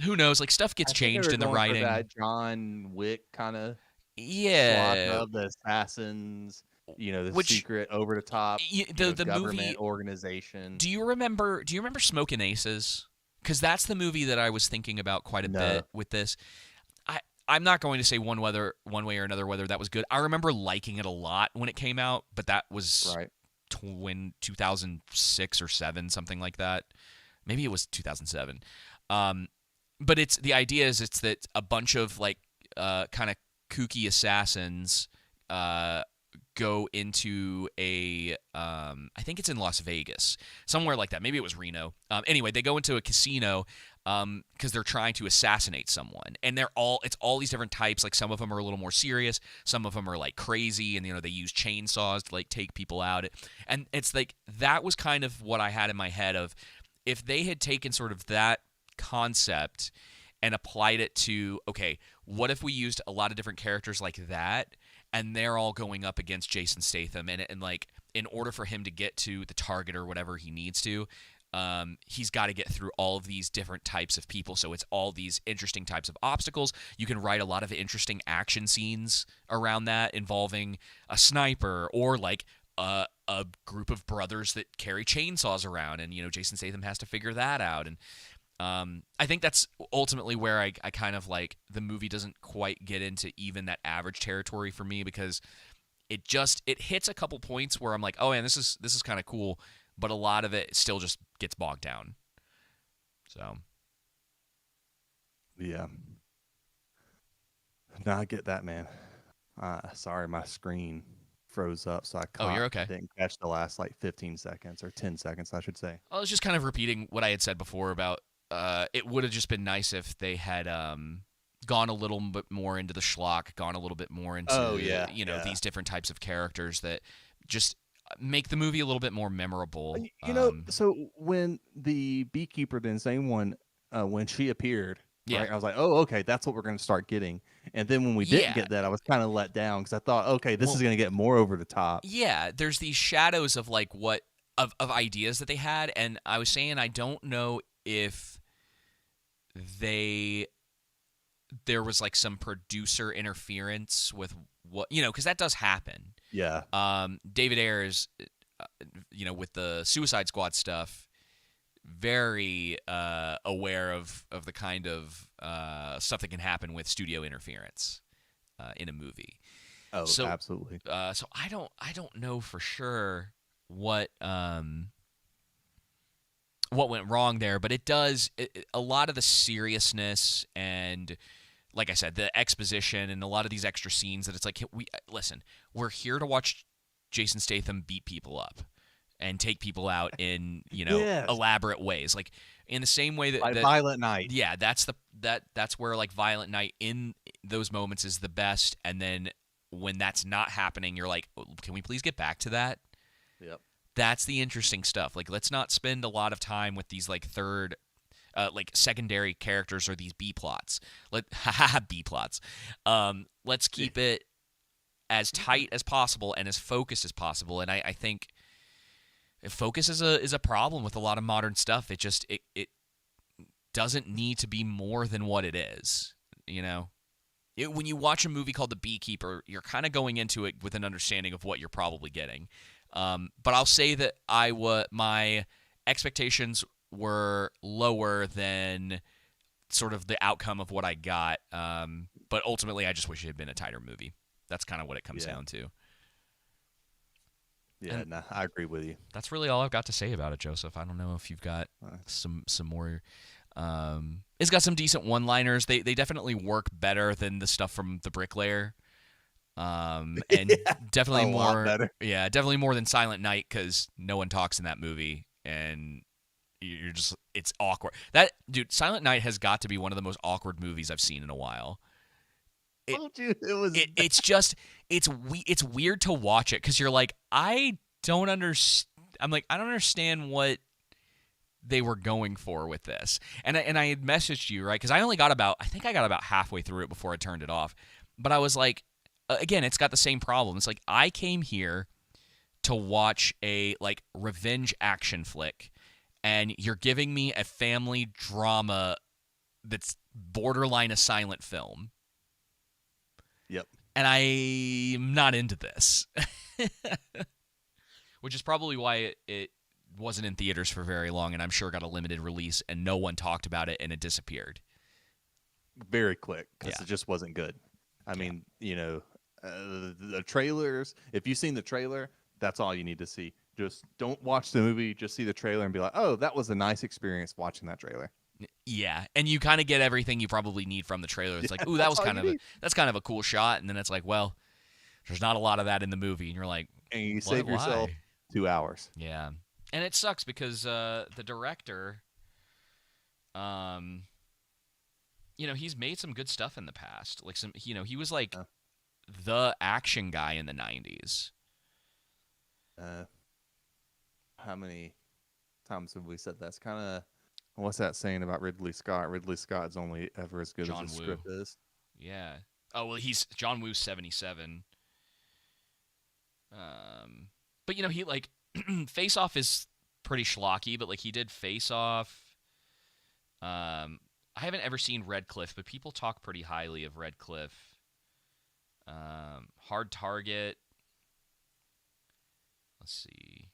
Speaker 2: who knows? Stuff gets changed in the writing.
Speaker 1: That John Wick kind of of the assassins. The secret over the top
Speaker 2: the
Speaker 1: government
Speaker 2: movie
Speaker 1: organization.
Speaker 2: Do you remember Smokin' Aces? Because that's the movie that I was thinking about quite a bit with this. I'm not going to say one way or another whether that was good. I remember liking it a lot when it came out, but that was
Speaker 1: right
Speaker 2: when 2006 or 7, something like that. Maybe it was 2007. But it's that a bunch of kind of kooky assassins go into I think it's in Las Vegas, somewhere like that. Maybe it was Reno. Anyway, they go into a casino because they're trying to assassinate someone, and it's all these different types. Like some of them are a little more serious, some of them are like crazy, and they use chainsaws to like take people out. And it's like that was kind of what I had in my head of if they had taken sort of that concept and applied it to, okay, what if we used a lot of different characters like that, and they're all going up against Jason Statham, and like in order for him to get to the target or whatever he needs to, he's got to get through all of these different types of people. So it's all these interesting types of obstacles. You can write a lot of interesting action scenes around that involving a sniper or like a group of brothers that carry chainsaws around, and Jason Statham has to figure that out. And I think that's ultimately where I kind of like the movie doesn't quite get into even that average territory for me, because it hits a couple points where I'm like, oh man, this is kind of cool, but a lot of it still just gets bogged down. So
Speaker 1: Yeah. No, I get that, man. Sorry, my screen froze up, so
Speaker 2: you're okay.
Speaker 1: didn't catch the last like 15 seconds or 10 seconds, I should say.
Speaker 2: I was just kind of repeating what I had said before about it would have just been nice if they had gone a little bit more into the schlock, gone a little bit more into these different types of characters that just make the movie a little bit more memorable.
Speaker 1: So when the Beekeeper, the insane one, when she appeared,
Speaker 2: yeah.
Speaker 1: right, I was like, oh, okay, that's what we're going to start getting. And then when we didn't get that, I was kind of let down because I thought, okay, this is going to get more over the top.
Speaker 2: Yeah, there's these shadows of like of ideas that they had, and I was saying I don't know if there was like some producer interference with what because that does happen.
Speaker 1: Yeah.
Speaker 2: David Ayers, with the Suicide Squad stuff, very aware of the kind of stuff that can happen with studio interference in a movie.
Speaker 1: Oh,
Speaker 2: so,
Speaker 1: absolutely.
Speaker 2: So I don't know for sure what went wrong there, but a lot of the seriousness and, like I said, the exposition and a lot of these extra scenes that it's like, we're here to watch Jason Statham beat people up and take people out in
Speaker 1: Yes.
Speaker 2: elaborate ways, like in the same way that
Speaker 1: Violent Night.
Speaker 2: Yeah, that's where like Violent Night in those moments is the best, and then when that's not happening, you're like, can we please get back to that?
Speaker 1: Yep.
Speaker 2: That's the interesting stuff. Like, let's not spend a lot of time with these like secondary characters or these B plots. B plots. Let's keep it as tight as possible and as focused as possible. And I think focus is a problem with a lot of modern stuff. It just it doesn't need to be more than what it is. When you watch a movie called The Beekeeper, you're kind of going into it with an understanding of what you're probably getting. But I'll say that my expectations were lower than sort of the outcome of what I got. But ultimately, I just wish it had been a tighter movie. That's kind of what it comes down to.
Speaker 1: Yeah, I agree with you.
Speaker 2: That's really all I've got to say about it, Joseph. I don't know if you've got some more. It's got some decent one-liners. They definitely work better than the stuff from The Bricklayer. And definitely more better. Yeah, definitely more than Silent Night, because no one talks in that movie and you're just, it's awkward. That dude, Silent Night has got to be one of the most awkward movies I've seen in a while. It's weird to watch it because you're like, I don't understand. I'm like, I don't understand what they were going for with this. And I had messaged you, right? Because I got about halfway through it before I turned it off. But I was like, again, it's got the same problem. It's like, I came here to watch a like revenge action flick, and you're giving me a family drama that's borderline a silent film.
Speaker 1: Yep.
Speaker 2: And I'm not into this. Which is probably why it wasn't in theaters for very long, and I'm sure got a limited release, and no one talked about it, and it disappeared.
Speaker 1: Very quick, because it just wasn't good. I mean, the trailers, if you've seen the trailer, that's all you need to see. Just don't watch the movie, just see the trailer and be like, oh, that was a nice experience watching that trailer.
Speaker 2: Yeah, and you kind of get everything you probably need from the trailer. It's like, ooh, that's kind of a cool shot, and then it's like, well, There's not a lot of that in the movie, and you're like,
Speaker 1: And you
Speaker 2: what?
Speaker 1: save yourself
Speaker 2: Why?
Speaker 1: 2 hours.
Speaker 2: Yeah, and it sucks because the director, um, he's made some good stuff in the past. Like he was like
Speaker 1: Uh,
Speaker 2: the action guy in the '90s.
Speaker 1: uh, how many times have we said that's kind of what's that saying about Ridley Scott? Ridley Scott's only ever as good as
Speaker 2: John
Speaker 1: his
Speaker 2: Woo.
Speaker 1: script is.
Speaker 2: Yeah. Oh well, he's John Woo's 77. But he like Face Off is pretty schlocky, but like he did Face Off. I haven't ever seen Red Cliff, but people talk pretty highly of Red Cliff. Hard Target. Let's see.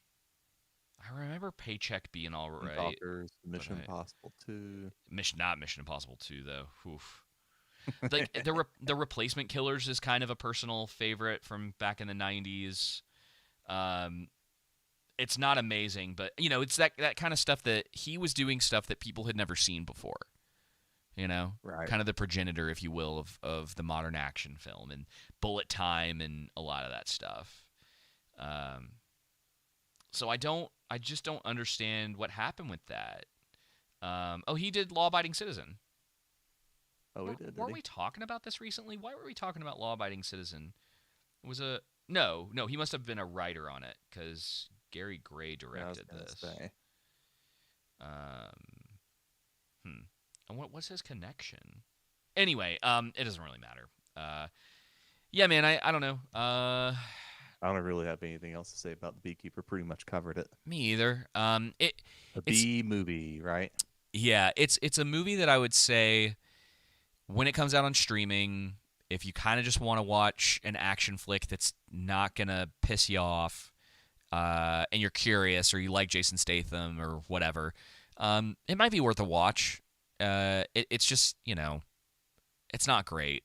Speaker 2: I remember Paycheck being all right.
Speaker 1: Talkers, Mission Impossible 2.
Speaker 2: Not Mission Impossible 2 though. Oof. Like the Replacement Killers is kind of a personal favorite from back in the '90s. It's not amazing, but it's that kind of stuff that he was doing stuff that people had never seen before.
Speaker 1: Right.
Speaker 2: Kind of the progenitor, if you will, of the modern action film and bullet time and a lot of that stuff. So I just don't understand what happened with that. He did Law Abiding Citizen.
Speaker 1: Oh, we did.
Speaker 2: Weren't we talking about this recently? Why were we talking about Law Abiding Citizen? It was no. He must have been a writer on it because Gary Gray directed this.
Speaker 1: Say.
Speaker 2: What's his connection? Anyway, it doesn't really matter. Yeah, man, I don't know.
Speaker 1: I don't really have anything else to say about the Beekeeper. Pretty much covered it.
Speaker 2: Me either. It's
Speaker 1: a bee movie, right?
Speaker 2: Yeah, it's a movie that I would say when it comes out on streaming, if you kind of just want to watch an action flick that's not gonna piss you off, and you're curious or you like Jason Statham or whatever, it might be worth a watch. It's just it's not great,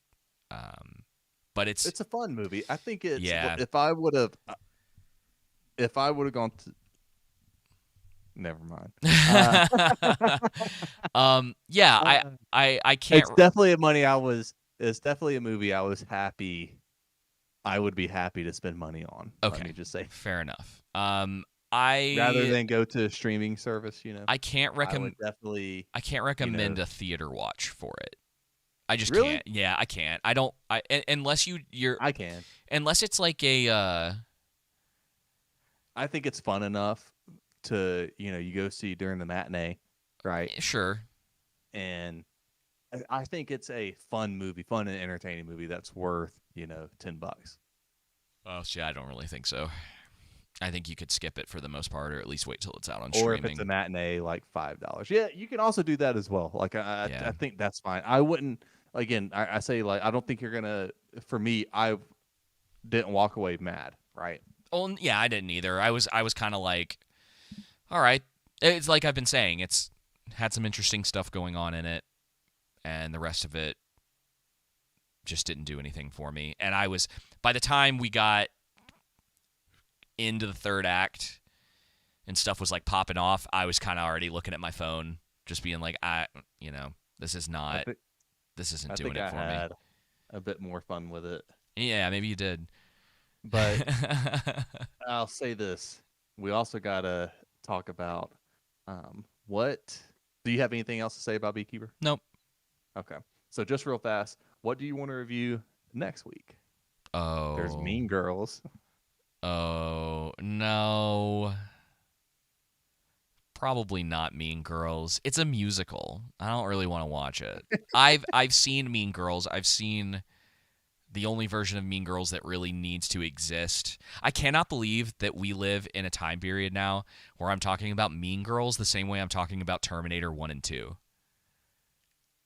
Speaker 2: but it's
Speaker 1: a fun movie. I think it's
Speaker 2: yeah.
Speaker 1: If I would have gone to, never mind.
Speaker 2: Yeah, I can't.
Speaker 1: It's definitely It's definitely a movie I was happy. I would be happy to spend money on.
Speaker 2: Okay,
Speaker 1: let me just say.
Speaker 2: Fair enough.
Speaker 1: Rather than go to a streaming service,
Speaker 2: I can't recommend.
Speaker 1: I
Speaker 2: can't recommend a theater watch for it. I just
Speaker 1: really?
Speaker 2: can't. Yeah, I can't. I don't. Unless you're.
Speaker 1: I can.
Speaker 2: Unless it's like a.
Speaker 1: I think it's fun enough to you go see during the matinee, right?
Speaker 2: Sure.
Speaker 1: And I think it's a fun movie, fun and entertaining movie that's worth $10.
Speaker 2: Oh, see, I don't really think so. I think you could skip it for the most part, or at least wait till it's out on streaming.
Speaker 1: Or if it's a matinee, like $5. Yeah, you can also do that as well. Like I think that's fine. I wouldn't. Again, I say like I don't think you're gonna. For me, I didn't walk away mad, right?
Speaker 2: Oh yeah, I didn't either. I was kind of like, all right. It's like I've been saying. It's had some interesting stuff going on in it, and the rest of it just didn't do anything for me. And by the time we got into the third act and stuff was like popping off, I was kind of already looking at my phone, just being like, this isn't doing it for me. I had
Speaker 1: a bit more fun with it.
Speaker 2: Yeah, maybe you did.
Speaker 1: But I'll say this. We also got to talk about what do you have anything else to say about Beekeeper?
Speaker 2: Nope.
Speaker 1: Okay. So just real fast, what do you want to review next week?
Speaker 2: Oh.
Speaker 1: There's Mean Girls.
Speaker 2: Oh, no. Probably not Mean Girls. It's a musical. I don't really want to watch it. I've seen Mean Girls. I've seen the only version of Mean Girls that really needs to exist. I cannot believe that we live in a time period now where I'm talking about Mean Girls the same way I'm talking about Terminator 1 and 2.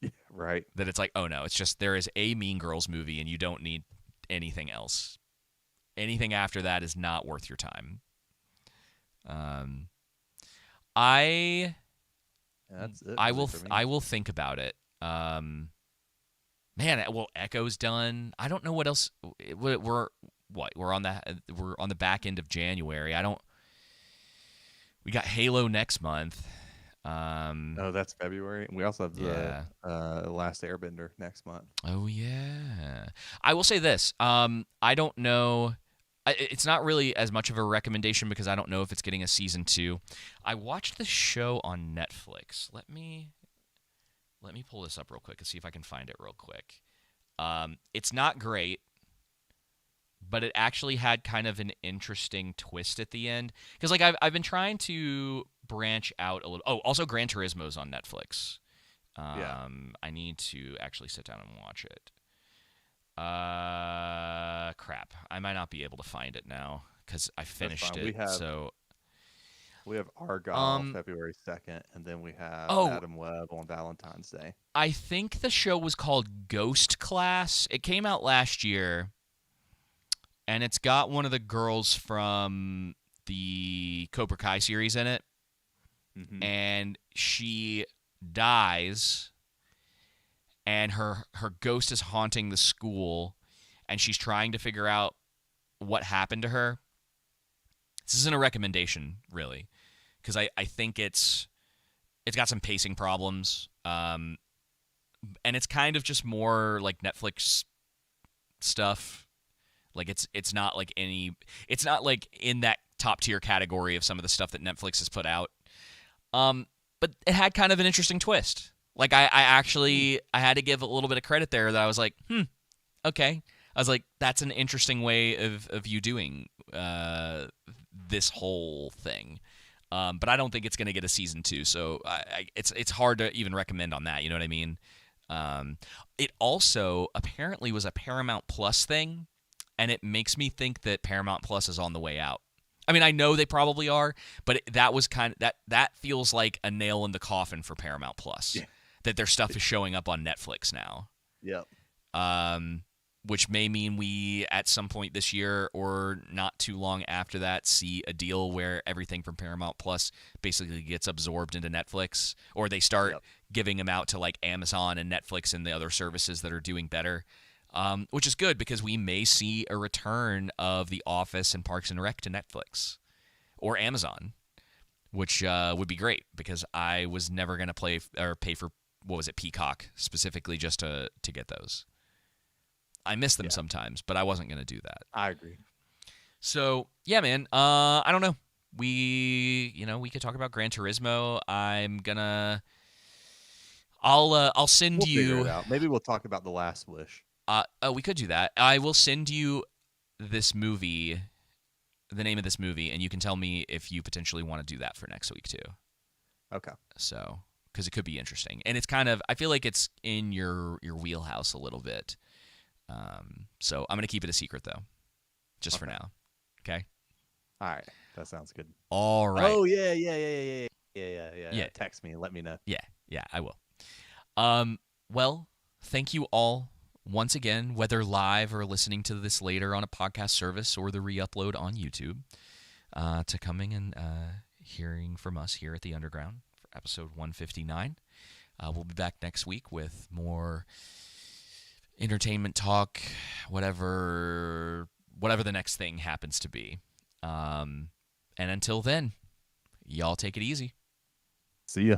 Speaker 1: Yeah, right.
Speaker 2: That it's like, oh no, it's just there is a Mean Girls movie and you don't need anything else. Anything after that is not worth your time. I will think about it. Man, well, Echo's done. I don't know what else. We're on the back end of January. We got Halo next month.
Speaker 1: Oh, that's February. And we also have the
Speaker 2: Yeah.
Speaker 1: Last Airbender next month.
Speaker 2: Oh yeah. I will say this. I don't know. It's not really as much of a recommendation because I don't know if it's getting a season 2. I watched the show on Netflix. Let me pull this up real quick and see if I can find it real quick. It's not great, but it actually had kind of an interesting twist at the end. Because like I've been trying to branch out a little. Oh, also Gran Turismo's on Netflix.
Speaker 1: Yeah,
Speaker 2: I need to actually sit down and watch it. Crap. I might not be able to find it now because I
Speaker 1: that's
Speaker 2: finished
Speaker 1: fine.
Speaker 2: it. So,
Speaker 1: We have Argyle
Speaker 2: um,
Speaker 1: February 2nd, and then we have
Speaker 2: oh,
Speaker 1: Madam Web on Valentine's Day.
Speaker 2: I think the show was called Ghost Class. It came out last year, and it's got one of the girls from the Cobra Kai series in it,
Speaker 1: Mm-hmm.
Speaker 2: and she dies, and her ghost is haunting the school, and she's trying to figure out what happened to her. This isn't a recommendation, really, because I think it's got some pacing problems, and it's kind of just more like Netflix stuff. Like it's not like it's not like in that top tier category of some of the stuff that Netflix has put out. But it had kind of an interesting twist. Like I had to give a little bit of credit there that I was like, okay. I was like, that's an interesting way of you doing this whole thing. But I don't think it's going to get a season 2, so it's hard to even recommend on that. You know what I mean? It also apparently was a Paramount Plus thing, and it makes me think that Paramount Plus is on the way out. I mean, I know they probably are, but that was kind of that feels like a nail in the coffin for Paramount Plus.
Speaker 1: Yeah.
Speaker 2: That their stuff is showing up on Netflix now.
Speaker 1: Yep.
Speaker 2: Which may mean we, at some point this year or not too long after that, see a deal where everything from Paramount Plus basically gets absorbed into Netflix, or they start giving them out to like Amazon and Netflix and the other services that are doing better, which is good because we may see a return of The Office and Parks and Rec to Netflix or Amazon, which would be great because I was never going to pay for, what was it, Peacock specifically just to get those. I miss them sometimes, but I wasn't going to do that.
Speaker 1: I agree.
Speaker 2: So, yeah, man, I don't know. We could talk about Gran Turismo. I'll send
Speaker 1: We'll figure
Speaker 2: you.
Speaker 1: it out. Maybe we'll talk about The Last Wish.
Speaker 2: We could do that. I will send you this movie, the name of this movie, and you can tell me if you potentially want to do that for next week too.
Speaker 1: Okay.
Speaker 2: So, because it could be interesting, and it's kind of, I feel like it's in your wheelhouse a little bit. So I'm gonna keep it a secret though, just for now. Okay.
Speaker 1: All right. That sounds good.
Speaker 2: All right.
Speaker 1: Oh yeah. Text me and let me know.
Speaker 2: Yeah, I will. Well, thank you all once again, whether live or listening to this later on a podcast service or the re-upload on YouTube, to coming and hearing from us here at the Underground for episode 159. We'll be back next week with more entertainment talk, whatever the next thing happens to be. And until then, y'all take it easy.
Speaker 1: See ya.